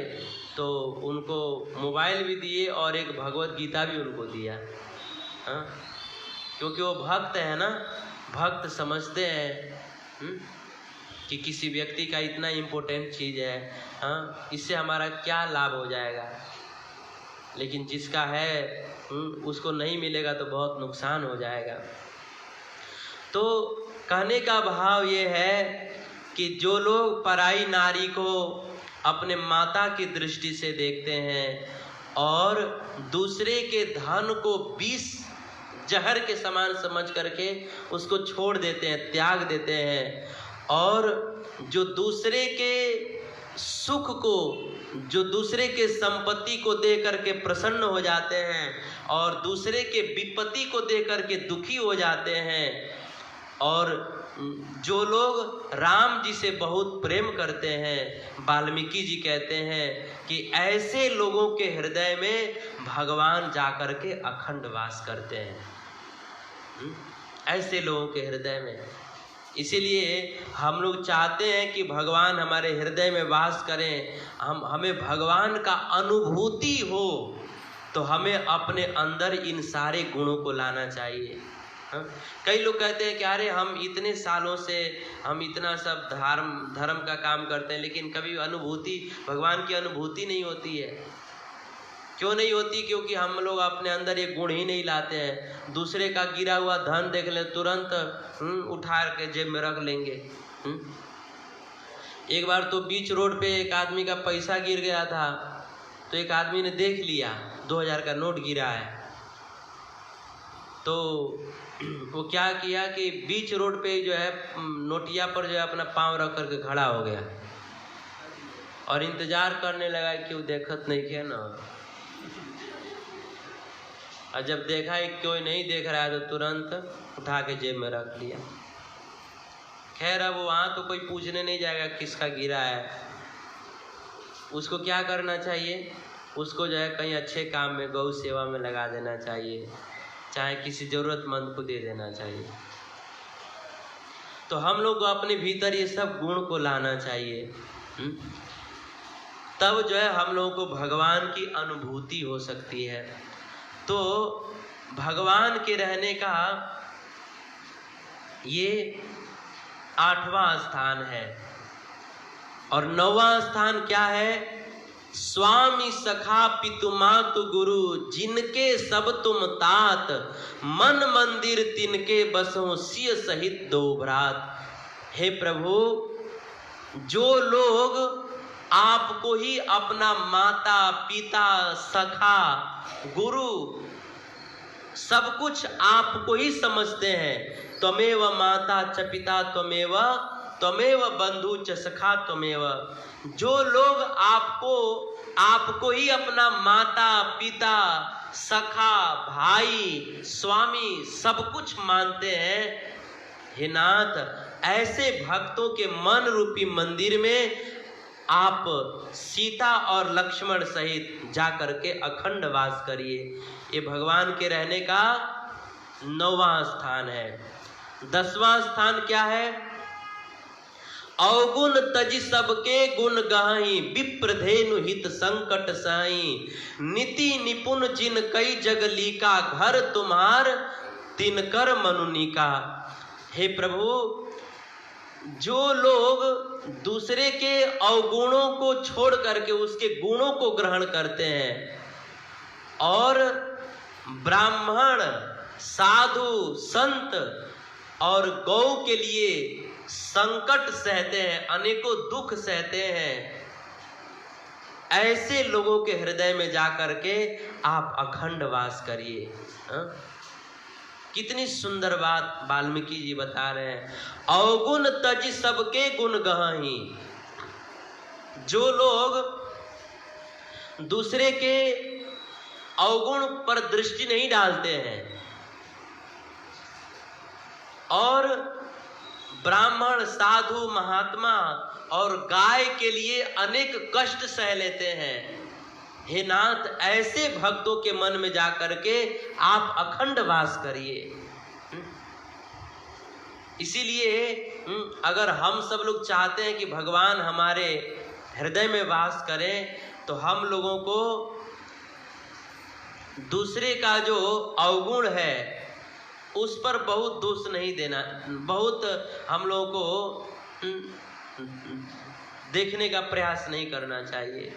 तो उनको मोबाइल भी दिए और एक भगवत गीता भी उनको दिया। क्योंकि वो भक्त है ना, भक्त समझते हैं कि किसी व्यक्ति का इतना इम्पोर्टेंट चीज़ है, इससे हमारा क्या लाभ हो जाएगा। लेकिन जिसका है उसको नहीं मिलेगा तो बहुत नुकसान हो जाएगा। तो कहने का भाव ये है कि जो लोग पराई नारी को अपने माता की दृष्टि से देखते हैं और दूसरे के धन को विष जहर के समान समझ करके उसको छोड़ देते हैं, त्याग देते हैं, और जो दूसरे के सुख को, जो दूसरे के संपत्ति को देख करके प्रसन्न हो जाते हैं और दूसरे के विपत्ति को देख करके दुखी हो जाते हैं, और जो लोग राम जी से बहुत प्रेम करते हैं, वाल्मीकि जी कहते हैं कि ऐसे लोगों के हृदय में भगवान जाकर के अखंड वास करते हैं, ऐसे लोगों के हृदय में। इसीलिए हम लोग चाहते हैं कि भगवान हमारे हृदय में वास करें, हमें भगवान का अनुभूति हो, तो हमें अपने अंदर इन सारे गुणों को लाना चाहिए। कई लोग कहते हैं कि अरे हम इतने सालों से हम इतना सब धर्म का काम करते हैं, लेकिन कभी अनुभूति, भगवान की अनुभूति नहीं होती है। क्यों नहीं होती? क्योंकि हम लोग अपने अंदर ये गुण ही नहीं लाते हैं। दूसरे का गिरा हुआ धन देख ले तुरंत उठा के जेब में रख लेंगे। एक बार तो बीच रोड पे एक आदमी का पैसा गिर गया था, तो एक आदमी ने देख लिया 2000 का नोट गिरा है, तो वो क्या किया कि बीच रोड पे जो है नोटिया पर जो है अपना पाँव रख करके खड़ा हो गया और इंतजार करने लगा कि वो देखत नहीं किया ना। और जब देखा कि कोई नहीं देख रहा है तो तुरंत उठा के जेब में रख लिया। खैर अब वहाँ तो कोई पूछने नहीं जाएगा किसका गिरा है। उसको क्या करना चाहिए? उसको जो है कहीं अच्छे काम में, गौ सेवा में लगा देना चाहिए, चाहे किसी ज़रूरतमंद को दे देना चाहिए। तो हम लोग को अपने भीतर ये सब गुण को लाना चाहिए, तब जो है हम लोगों को भगवान की अनुभूति हो सकती है। तो भगवान के रहने का ये 8वां स्थान है। और 9वां स्थान क्या है? स्वामी सखा पितु मातु गुरु, जिनके सब तुम तात, मन मंदिर तिनके बसों सिय सहित दो भ्रात। हे प्रभु, जो लोग आपको ही अपना माता पिता सखा गुरु सब कुछ आपको ही समझते हैं, त्वमेव माता च पिता त्वमेव बंधु च सखा त्वमेव, जो लोग आपको ही अपना माता पिता सखा भाई स्वामी सब कुछ मानते हैं, हे नाथ, ऐसे भक्तों के मन रूपी मंदिर में आप सीता और लक्ष्मण सहित जा करके अखंड वास करिए। ये भगवान के रहने का 9वां स्थान है। 10वां स्थान क्या है? अवगुण तज सबके गुण गाही, विप्रधेनु हित संकट साई, नीति निपुण जिन कई जग लीका, घर तुम्हार तिनकर मनुनिका। हे प्रभु, जो लोग दूसरे के अवगुणों को छोड़ करके उसके गुणों को ग्रहण करते हैं और ब्राह्मण साधु संत और गौ के लिए संकट सहते हैं, अनेकों दुख सहते हैं, ऐसे लोगों के हृदय में जाकर के आप अखंड वास करिए। कितनी सुंदर बात वाल्मीकि जी बता रहे हैं। अवगुण तज सबके गुण गहाही, जो लोग दूसरे के अवगुण पर दृष्टि नहीं डालते हैं और ब्राह्मण साधु महात्मा और गाय के लिए अनेक कष्ट सह लेते हैं, हे नाथ, ऐसे भक्तों के मन में जाकर के आप अखंड वास करिए। इसीलिए अगर हम सब लोग चाहते हैं कि भगवान हमारे हृदय में वास करें, तो हम लोगों को दूसरे का जो अवगुण है उस पर बहुत दोष नहीं देना, बहुत हम लोगों को देखने का प्रयास नहीं करना चाहिए।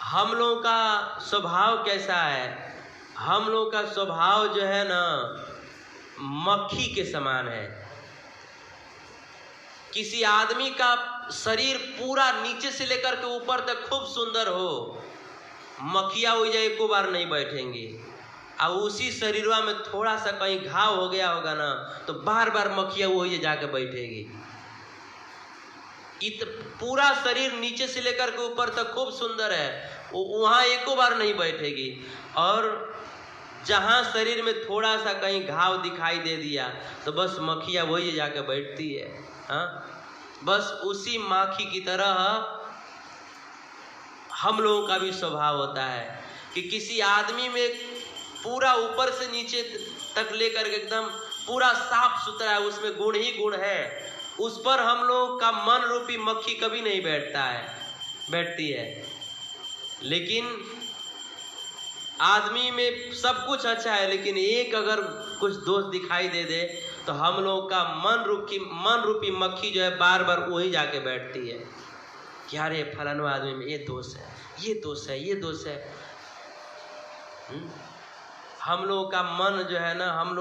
हम लोगों का स्वभाव कैसा है? हम लोगों का स्वभाव जो है ना, मक्खी के समान है। किसी आदमी का शरीर पूरा नीचे से लेकर के ऊपर तक खूब सुंदर हो, मक्खियाँ हो जाए एको बार नहीं बैठेंगी। और उसी शरीरवा में थोड़ा सा कहीं घाव हो गया होगा ना, तो बार बार मक्खियाँ वही जाके बैठेगी। पूरा शरीर नीचे से लेकर के ऊपर तक खूब सुंदर है, वहाँ एको बार नहीं बैठेगी। और जहाँ शरीर में थोड़ा सा कहीं घाव दिखाई दे दिया तो बस मक्खियाँ वही जाके बैठती है। हाँ, बस उसी माखी की तरह हम लोगों का भी स्वभाव होता है कि किसी आदमी में पूरा ऊपर से नीचे तक लेकर के एकदम पूरा साफ सुथरा है, उसमें गुण ही गुण है, उस पर हम लोग का मन रूपी मक्खी कभी नहीं बैठती है। लेकिन आदमी में सब कुछ अच्छा है, लेकिन एक अगर कुछ दोष दिखाई दे दे तो हम लोग का मन रूपी मक्खी जो है बार बार वही जाके बैठती है कि अरे फलाना आदमी में ये दोष है, ये दोष है, ये दोष है। हम लोग का मन जो है ना, हम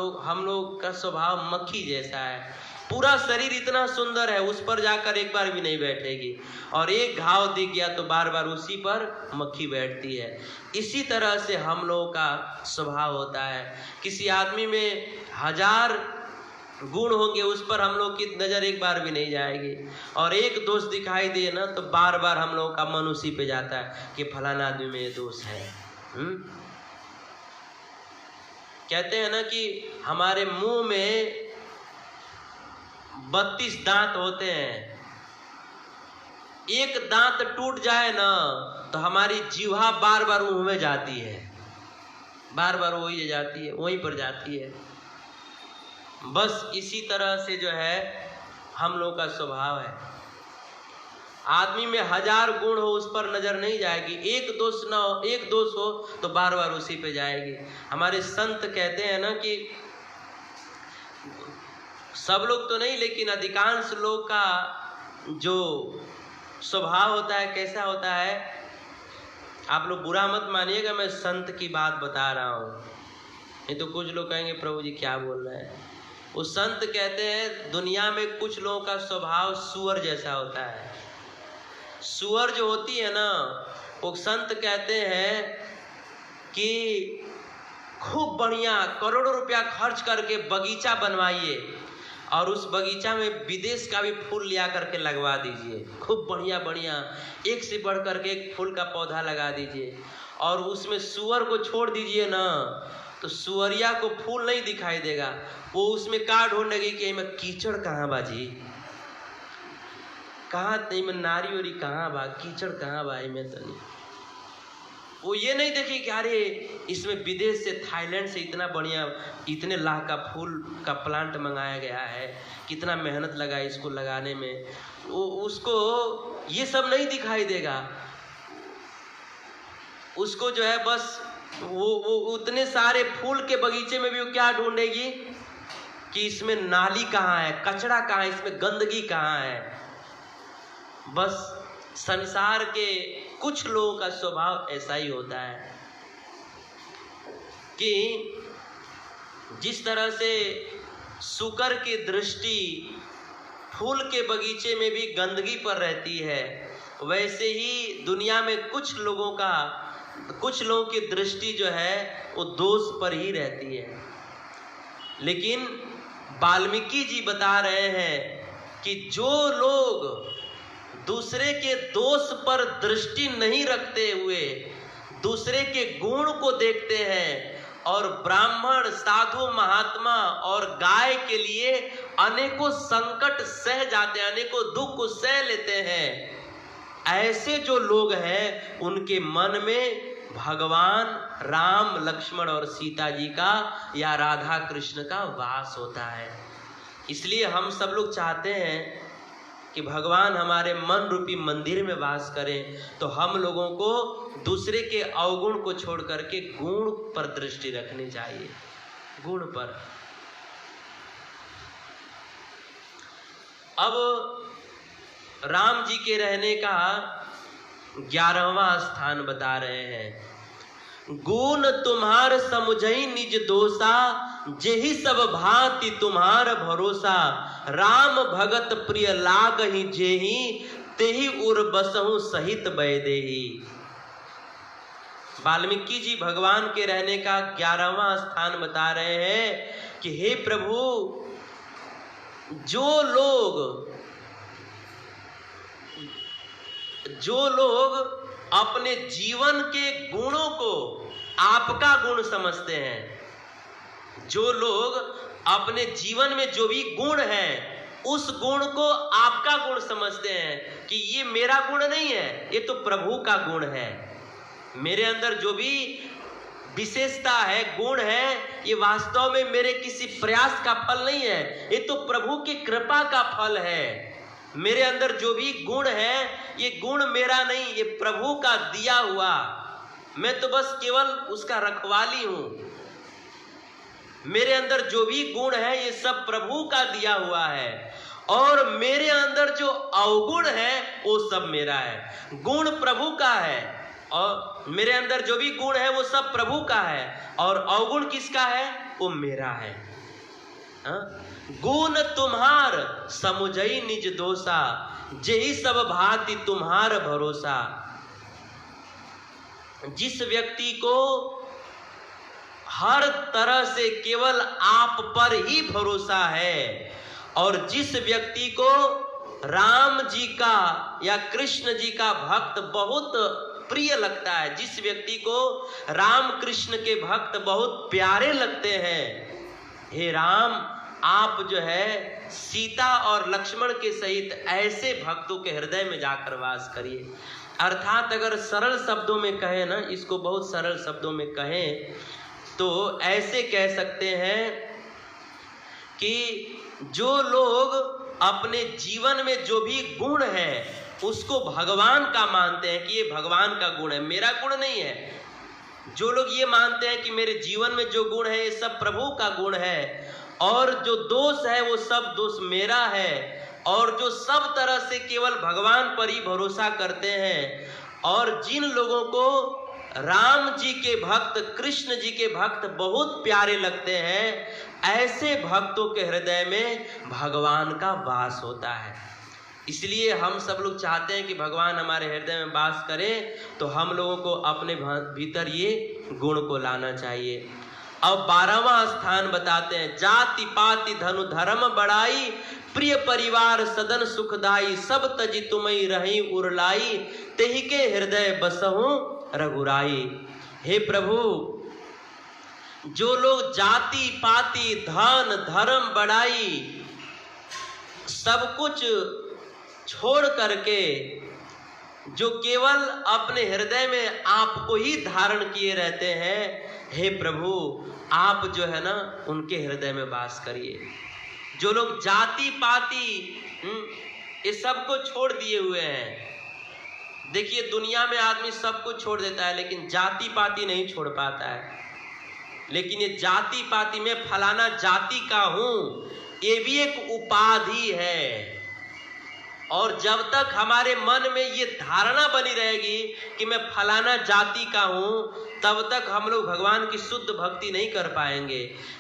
लोग का स्वभाव मक्खी जैसा है। पूरा शरीर इतना सुंदर है, उस पर जाकर एक बार भी नहीं बैठेगी, और एक घाव दिख गया तो बार बार उसी पर मक्खी बैठती है। इसी तरह से हम लोगों का स्वभाव होता है। किसी आदमी में 1000 गुण होंगे, उस पर हम लोग की नजर एक बार भी नहीं जाएगी, और एक दोष दिखाई दे ना तो बार बार हम लोगों का मन उसी पे जाता है कि फलाना आदमी में ये दोष है। कहते हैं ना कि हमारे मुंह में 32 दांत होते हैं, एक दांत टूट जाए ना तो हमारी जीवा बार बार मुंह में जाती है, बार बार वही जाती है, वहीं पर जाती है। बस इसी तरह से जो है हम लोग का स्वभाव है। आदमी में 1000 गुण हो, उस पर नजर नहीं जाएगी, एक दोष ना हो, एक दोष हो तो बार बार उसी पे जाएगी। हमारे संत कहते हैं ना कि सब लोग तो नहीं, लेकिन अधिकांश लोग का जो स्वभाव होता है कैसा होता है, आप लोग बुरा मत मानिएगा, मैं संत की बात बता रहा हूँ, नहीं तो कुछ लोग कहेंगे प्रभु जी क्या बोल रहे हैं। वो संत कहते हैं दुनिया में कुछ लोगों का स्वभाव सुअर जैसा होता है। सुअर जो होती है ना, वो संत कहते हैं कि खूब बढ़िया करोड़ों रुपया खर्च करके बगीचा बनवाइए, और उस बगीचा में विदेश का भी फूल लिया करके लगवा दीजिए, खूब बढ़िया बढ़िया एक से बढ़ करके एक फूल का पौधा लगा दीजिए, और उसमें सुअर को छोड़ दीजिए ना तो सुअरिया को फूल नहीं दिखाई देगा, वो उसमें का ढूंढेगी कि मैं कीचड़ कहाँ बाजी, कहाँ नहीं मैं नारी वारी कहाँ बा, कीचड़ कहाँ बा में तो नहीं। वो ये नहीं देखी कि अरे इसमें विदेश से, थाईलैंड से इतना बढ़िया, इतने लाख का फूल का प्लांट मंगाया गया है, कितना मेहनत लगा इसको लगाने में, वो उसको ये सब नहीं दिखाई देगा। उसको जो है बस वो उतने सारे फूल के बगीचे में भी वो क्या ढूंढेगी कि इसमें नाली कहाँ है, कचरा कहाँ है, इसमें गंदगी कहाँ है। बस संसार के कुछ लोगों का स्वभाव ऐसा ही होता है कि जिस तरह से शुकर की दृष्टि फूल के बगीचे में भी गंदगी पर रहती है, वैसे ही दुनिया में कुछ लोगों की दृष्टि जो है वो दोष पर ही रहती है। लेकिन वाल्मीकि जी बता रहे हैं कि जो लोग दूसरे के दोष पर दृष्टि नहीं रखते हुए दूसरे के गुण को देखते हैं, और ब्राह्मण, साधु, महात्मा और गाय के लिए अनेकों संकट सह जाते हैं, अनेकों दुख को सह लेते हैं, ऐसे जो लोग हैं उनके मन में भगवान राम, लक्ष्मण और सीता जी का या राधा कृष्ण का वास होता है। इसलिए हम सब लोग चाहते हैं कि भगवान हमारे मन रूपी मंदिर में वास करें, तो हम लोगों को दूसरे के अवगुण को छोड़ करके गुण पर दृष्टि रखनी चाहिए, गुण पर। अब राम जी के रहने का 11वां स्थान बता रहे हैं। गुण तुम्हार समुझई निज दोषा, जेहि सब भांति तुम्हार भरोसा, राम भगत प्रिय लागहि जेहि, तेहि उर बसहु सहित बैदेहि। वाल्मीकि जी भगवान के रहने का 11वां स्थान बता रहे हैं कि हे प्रभु, जो लोग अपने जीवन के गुणों को आपका गुण समझते हैं, जो लोग अपने जीवन में जो भी गुण है उस गुण को आपका गुण समझते हैं कि ये मेरा गुण नहीं है, ये तो प्रभु का गुण है, मेरे अंदर जो भी विशेषता है, गुण है, ये वास्तव में मेरे किसी प्रयास का फल नहीं है, ये तो प्रभु की कृपा का फल है। मेरे अंदर जो भी गुण है ये गुण मेरा नहीं, ये प्रभु का दिया हुआ, मैं तो बस केवल उसका रखवाली हूं। मेरे अंदर जो भी गुण है ये सब प्रभु का दिया हुआ है, और मेरे अंदर जो अवगुण है वो सब मेरा है। गुण प्रभु का है, और मेरे अंदर जो भी गुण है वो सब प्रभु का है, और अवगुण किसका है? वो मेरा है। गुण तुम्हार समुझई निज दोषा, जेहि सब भांति तुम्हार भरोसा। जिस व्यक्ति को हर तरह से केवल आप पर ही भरोसा है, और जिस व्यक्ति को राम जी का या कृष्ण जी का भक्त बहुत प्रिय लगता है, जिस व्यक्ति को राम कृष्ण के भक्त बहुत प्यारे लगते हैं, हे राम आप जो है सीता और लक्ष्मण के सहित ऐसे भक्तों के हृदय में जाकर वास करिए। अर्थात अगर सरल शब्दों में कहें ना, इसको बहुत सरल शब्दों में कहें तो ऐसे कह सकते हैं कि जो लोग अपने जीवन में जो भी गुण है उसको भगवान का मानते हैं कि ये भगवान का गुण है, मेरा गुण नहीं है। जो लोग ये मानते हैं कि मेरे जीवन में जो गुण है ये सब प्रभु का गुण है, और जो दोष है वो सब दोष मेरा है, और जो सब तरह से केवल भगवान पर ही भरोसा करते हैं, और जिन लोगों को राम जी के भक्त कृष्ण जी के भक्त बहुत प्यारे लगते हैं, ऐसे भक्तों के हृदय में भगवान का वास होता है। इसलिए हम सब लोग चाहते हैं कि भगवान हमारे हृदय में वास करें, तो हम लोगों को अपने भीतर ये गुण को लाना चाहिए। अब 12वां स्थान बताते हैं, जाति पाति धनु धर्म बढ़ाई, प्रिय परिवार सदन सुखदाई, सब तजी तुम्हें रही उरलाई, तेहि के हृदय बसहु रघुराई। हे प्रभु, जो लोग जाति पाति धन धर्म बढ़ाई सब कुछ छोड़ करके जो केवल अपने हृदय में आपको ही धारण किए रहते हैं, हे प्रभु आप जो है ना उनके हृदय में वास करिए। जो लोग जाति पाति ये सब को छोड़ दिए हुए हैं, देखिए दुनिया में आदमी सब कुछ छोड़ देता है लेकिन जाति पाति नहीं छोड़ पाता है। लेकिन ये जाति पाति में फलाना जाति का हूं, ये भी एक उपाधि है, और जब तक हमारे मन में ये धारणा बनी रहेगी कि मैं फलाना जाति का हूं, तब तक हम लोग भगवान की शुद्ध भक्ति नहीं कर पाएंगे।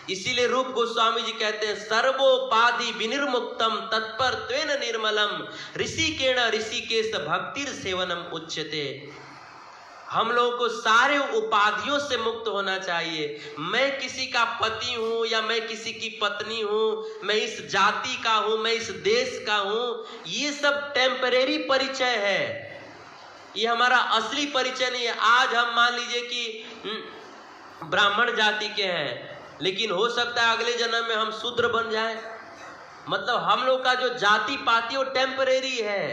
इसीलिए रूप गोस्वामी जी कहते हैं, सर्वोपाधि विनिर्मुक्तम तत्पर त्वेन निर्मलम, ऋषिकेण ऋषिकेश भक्तिर सेवनम उच्यते। हम लोगों को सारे उपाधियों से मुक्त होना चाहिए। मैं किसी का पति हूं या मैं किसी की पत्नी हूं, मैं इस जाति का हूं, मैं इस देश का हूं, ये सब टेम्परेरी परिचय है, ये हमारा असली परिचय नहीं है। आज हम मान लीजिए कि ब्राह्मण जाति के हैं, लेकिन हो सकता है अगले जन्म में हम शूद्र बन जाएं। मतलब हम लोग का जो जाति पाति वो टेम्परेरी है,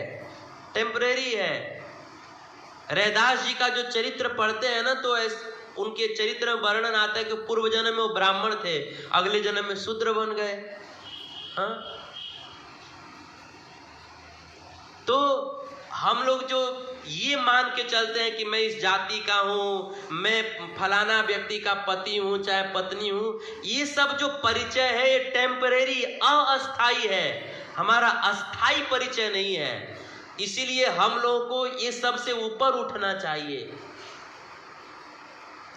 टेम्परेरी है। रैदास जी का जो चरित्र पढ़ते हैं ना, तो उनके चरित्र में वर्णन आता है कि पूर्व जन्म में वो ब्राह्मण थे, अगले जन्म में शूद्र बन गए। हाँ, तो हम लोग जो ये मान के चलते हैं कि मैं इस जाति का हूं, मैं फलाना व्यक्ति का पति हूं चाहे पत्नी हूं, ये सब जो परिचय है ये टेम्परेरी अस्थाई है, हमारा अस्थाई परिचय नहीं है। इसीलिए हम लोगों को ये सब से ऊपर उठना चाहिए,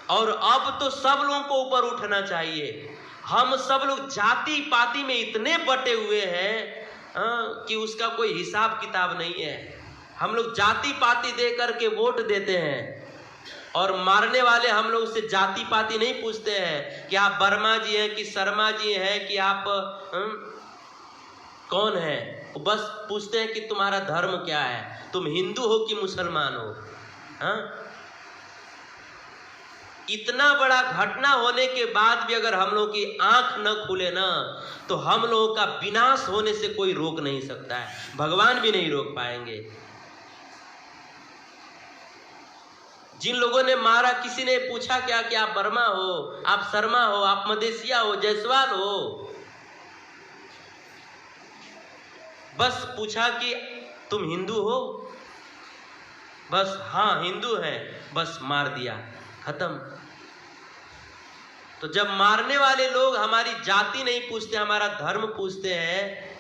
और अब तो सब लोगों को ऊपर उठना चाहिए। हम सब लोग जाति पाति में इतने बटे हुए हैं कि उसका कोई हिसाब किताब नहीं है। हम लोग जाति पाति दे करके वोट देते हैं, और मारने वाले हम लोग से जाति पाति नहीं पूछते हैं कि आप वर्मा जी हैं कि शर्मा जी हैं कि आप कौन है। बस पूछते हैं कि तुम्हारा धर्म क्या है, तुम हिंदू हो कि मुसलमान हो। हाँ, इतना बड़ा घटना होने के बाद भी अगर हम लोग की आंख न खुले ना, तो हम लोगों का विनाश होने से कोई रोक नहीं सकता है, भगवान भी नहीं रोक पाएंगे। जिन लोगों ने मारा, किसी ने पूछा क्या कि आप वर्मा हो, आप शर्मा हो, आप मदेशिया हो, जायसवाल हो, बस पूछा कि तुम हिंदू हो, बस हाँ हिंदू है, बस मार दिया, खत्म। तो जब मारने वाले लोग हमारी जाति नहीं पूछते, हमारा धर्म पूछते हैं,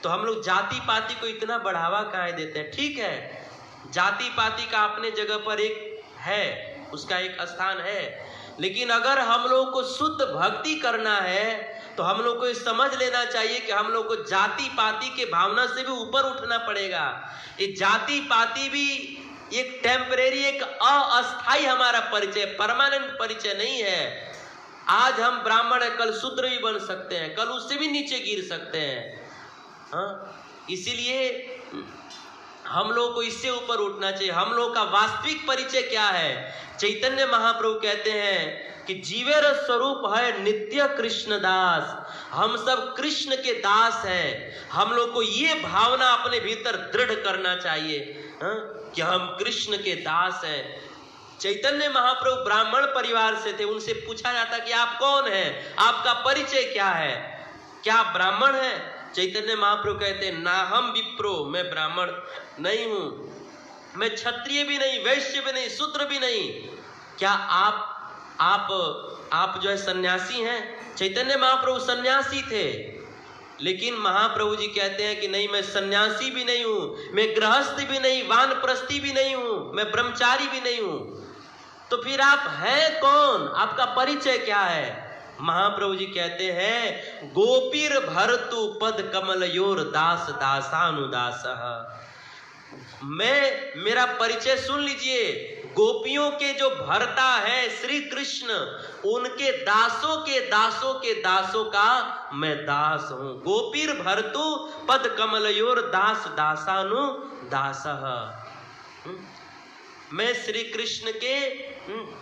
तो हम लोग जाति पाति को इतना बढ़ावा काहे देते हैं। ठीक है, जाति पाति का अपने जगह पर एक है, उसका एक स्थान है। लेकिन अगर हम लोग को शुद्ध भक्ति करना है तो हम लोग को ये समझ लेना चाहिए कि हम लोग को जाति पाति के भावना से भी ऊपर उठना पड़ेगा। ये जाति पाति भी एक टेम्परेरी, एक अस्थाई हमारा परिचय, परमानेंट परिचय नहीं है। आज हम ब्राह्मण है, कल शूद्र भी बन सकते हैं, कल उससे भी नीचे गिर सकते हैं। हाँ, इसीलिए हम लोग को इससे ऊपर उठना चाहिए। हम लोग का वास्तविक परिचय क्या है? चैतन्य महाप्रभु कहते हैं कि जीवेर स्वरूप है नित्य कृष्ण दास। हम सब कृष्ण के दास हैं। हम लोग को ये भावना अपने भीतर दृढ़ करना चाहिए कि हम कृष्ण के दास हैं। चैतन्य महाप्रभु ब्राह्मण परिवार से थे। उनसे पूछा जाता कि आप कौन हैं, आपका परिचय क्या है, क्या आप ब्राह्मण हैं? चैतन्य महाप्रभु कहते हैं ना हम विप्रो, मैं ब्राह्मण नहीं हूं, मैं क्षत्रिय भी नहीं, वैश्य भी नहीं, शूद्र भी नहीं। क्या आप जो है सन्यासी हैं? चैतन्य महाप्रभु सन्यासी थे, लेकिन महाप्रभु जी कहते हैं कि नहीं, मैं सन्यासी भी नहीं हूं, मैं गृहस्थ भी नहीं, वानप्रस्थी भी नहीं हूं, मैं ब्रह्मचारी भी नहीं हूं। तो फिर आप हैं कौन? आपका परिचय क्या है? महाप्रभु जी कहते हैं गोपीर भरतु पद कमलयोर दास दासानुदासः। मेरा परिचय सुन लीजिए। गोपियों के जो भरता है श्री कृष्ण, उनके दासों के दासों का मैं दास हूं। गोपीर भरतु पद कमलयोर दास दासानुदासः। मैं श्री कृष्ण के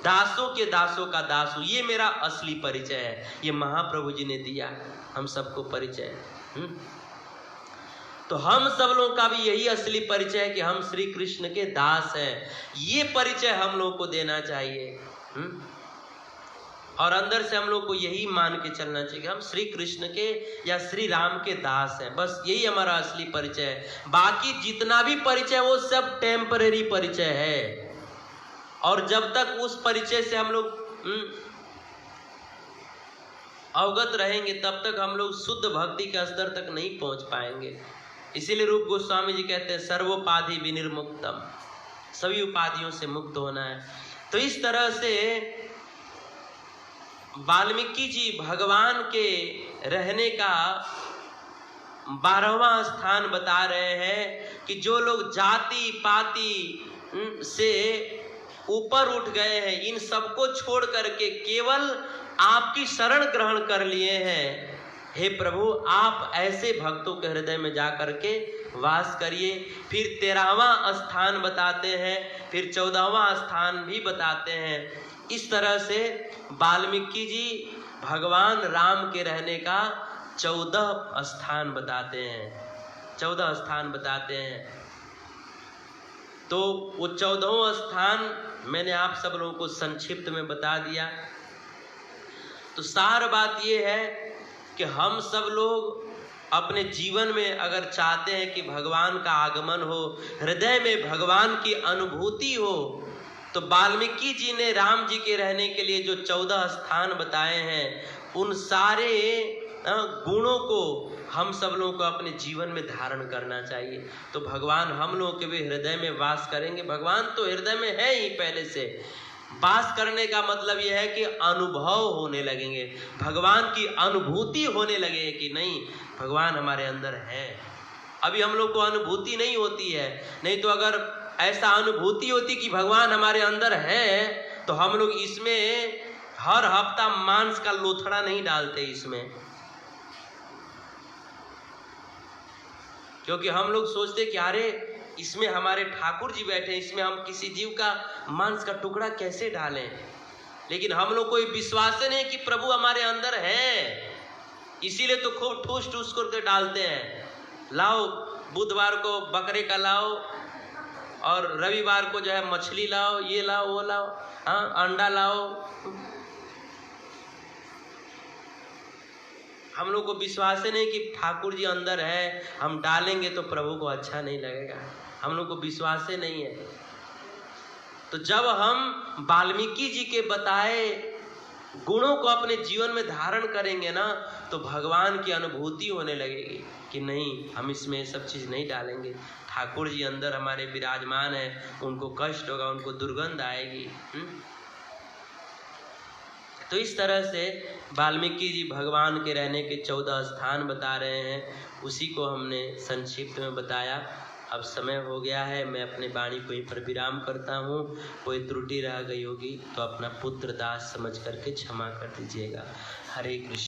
दासों का दास हूं। ये मेरा असली परिचय है। ये महाप्रभु जी ने दिया हम सबको परिचय। तो हम सब लोगों का भी यही असली परिचय है कि हम श्री कृष्ण के दास हैं। ये परिचय हम लोग को देना चाहिए। और अंदर से हम लोग को यही मान के चलना चाहिए कि हम श्री कृष्ण के या श्री राम के दास हैं। बस यही हमारा असली परिचय है। बाकी जितना भी परिचय वो सब टेम्परेरी परिचय है। और जब तक उस परिचय से हम लोग अवगत रहेंगे तब तक हम लोग शुद्ध भक्ति के स्तर तक नहीं पहुंच पाएंगे। इसीलिए रूप गोस्वामी जी कहते हैं सर्वोपाधि विनिर्मुक्तम, सभी उपाधियों से मुक्त होना है। तो इस तरह से वाल्मीकि जी भगवान के रहने का 12वां स्थान बता रहे हैं कि जो लोग जाति पाति से ऊपर उठ गए हैं, इन सबको छोड़ करके केवल आपकी शरण ग्रहण कर लिए हैं, हे प्रभु आप ऐसे भक्तों के हृदय में जा करके वास करिए। फिर 13वां स्थान बताते हैं, फिर 14वां स्थान भी बताते हैं। इस तरह से वाल्मीकि जी भगवान राम के रहने का 14 स्थान बताते हैं। 14 स्थान बताते हैं। तो वो 14वां स्थान मैंने आप सब लोगों को संक्षिप्त में बता दिया। तो सार बात ये है कि हम सब लोग अपने जीवन में अगर चाहते हैं कि भगवान का आगमन हो, हृदय में भगवान की अनुभूति हो, तो वाल्मीकि जी ने राम जी के रहने के लिए जो 14 स्थान बताए हैं, उन सारे गुणों को हम सब लोगों को अपने जीवन में धारण करना चाहिए। तो भगवान हम लोगों के भी हृदय में वास करेंगे। भगवान तो हृदय में है ही पहले से। वास करने का मतलब यह है कि अनुभव होने लगेंगे, भगवान की अनुभूति होने लगेगी कि नहीं भगवान हमारे अंदर है। अभी हम लोग को अनुभूति नहीं होती है। नहीं तो अगर ऐसा अनुभूति होती कि भगवान हमारे अंदर है तो हम लोग इसमें हर हफ्ता मांस का लोथड़ा नहीं डालते इसमें, क्योंकि हम लोग सोचते कि अरे इसमें हमारे ठाकुर जी बैठे, इसमें हम किसी जीव का मांस का टुकड़ा कैसे डालें। लेकिन हम लोग को विश्वास नहीं कि प्रभु हमारे अंदर है, इसीलिए तो खूब ठूस ठूस करके डालते हैं। लाओ बुधवार को बकरे का लाओ और रविवार को जो है मछली लाओ, ये लाओ वो लाओ, हाँ अंडा लाओ। हम लोग को विश्वास नहीं कि ठाकुर जी अंदर है, हम डालेंगे तो प्रभु को अच्छा नहीं लगेगा। हम लोग को विश्वास नहीं है। तो जब हम वाल्मीकि जी के बताए गुणों को अपने जीवन में धारण करेंगे ना, तो भगवान की अनुभूति होने लगेगी कि नहीं, हम इसमें सब चीज़ नहीं डालेंगे, ठाकुर जी अंदर हमारे विराजमान है, उनको कष्ट होगा, उनको दुर्गंध आएगी। तो इस तरह से वाल्मीकि जी भगवान के रहने के 14 स्थान बता रहे हैं, उसी को हमने संक्षिप्त में बताया। अब समय हो गया है, मैं अपने वाणी को यहीं पर विराम करता हूँ। कोई त्रुटि रह गई होगी तो अपना पुत्र दास समझ करके क्षमा कर दीजिएगा। हरे कृष्ण।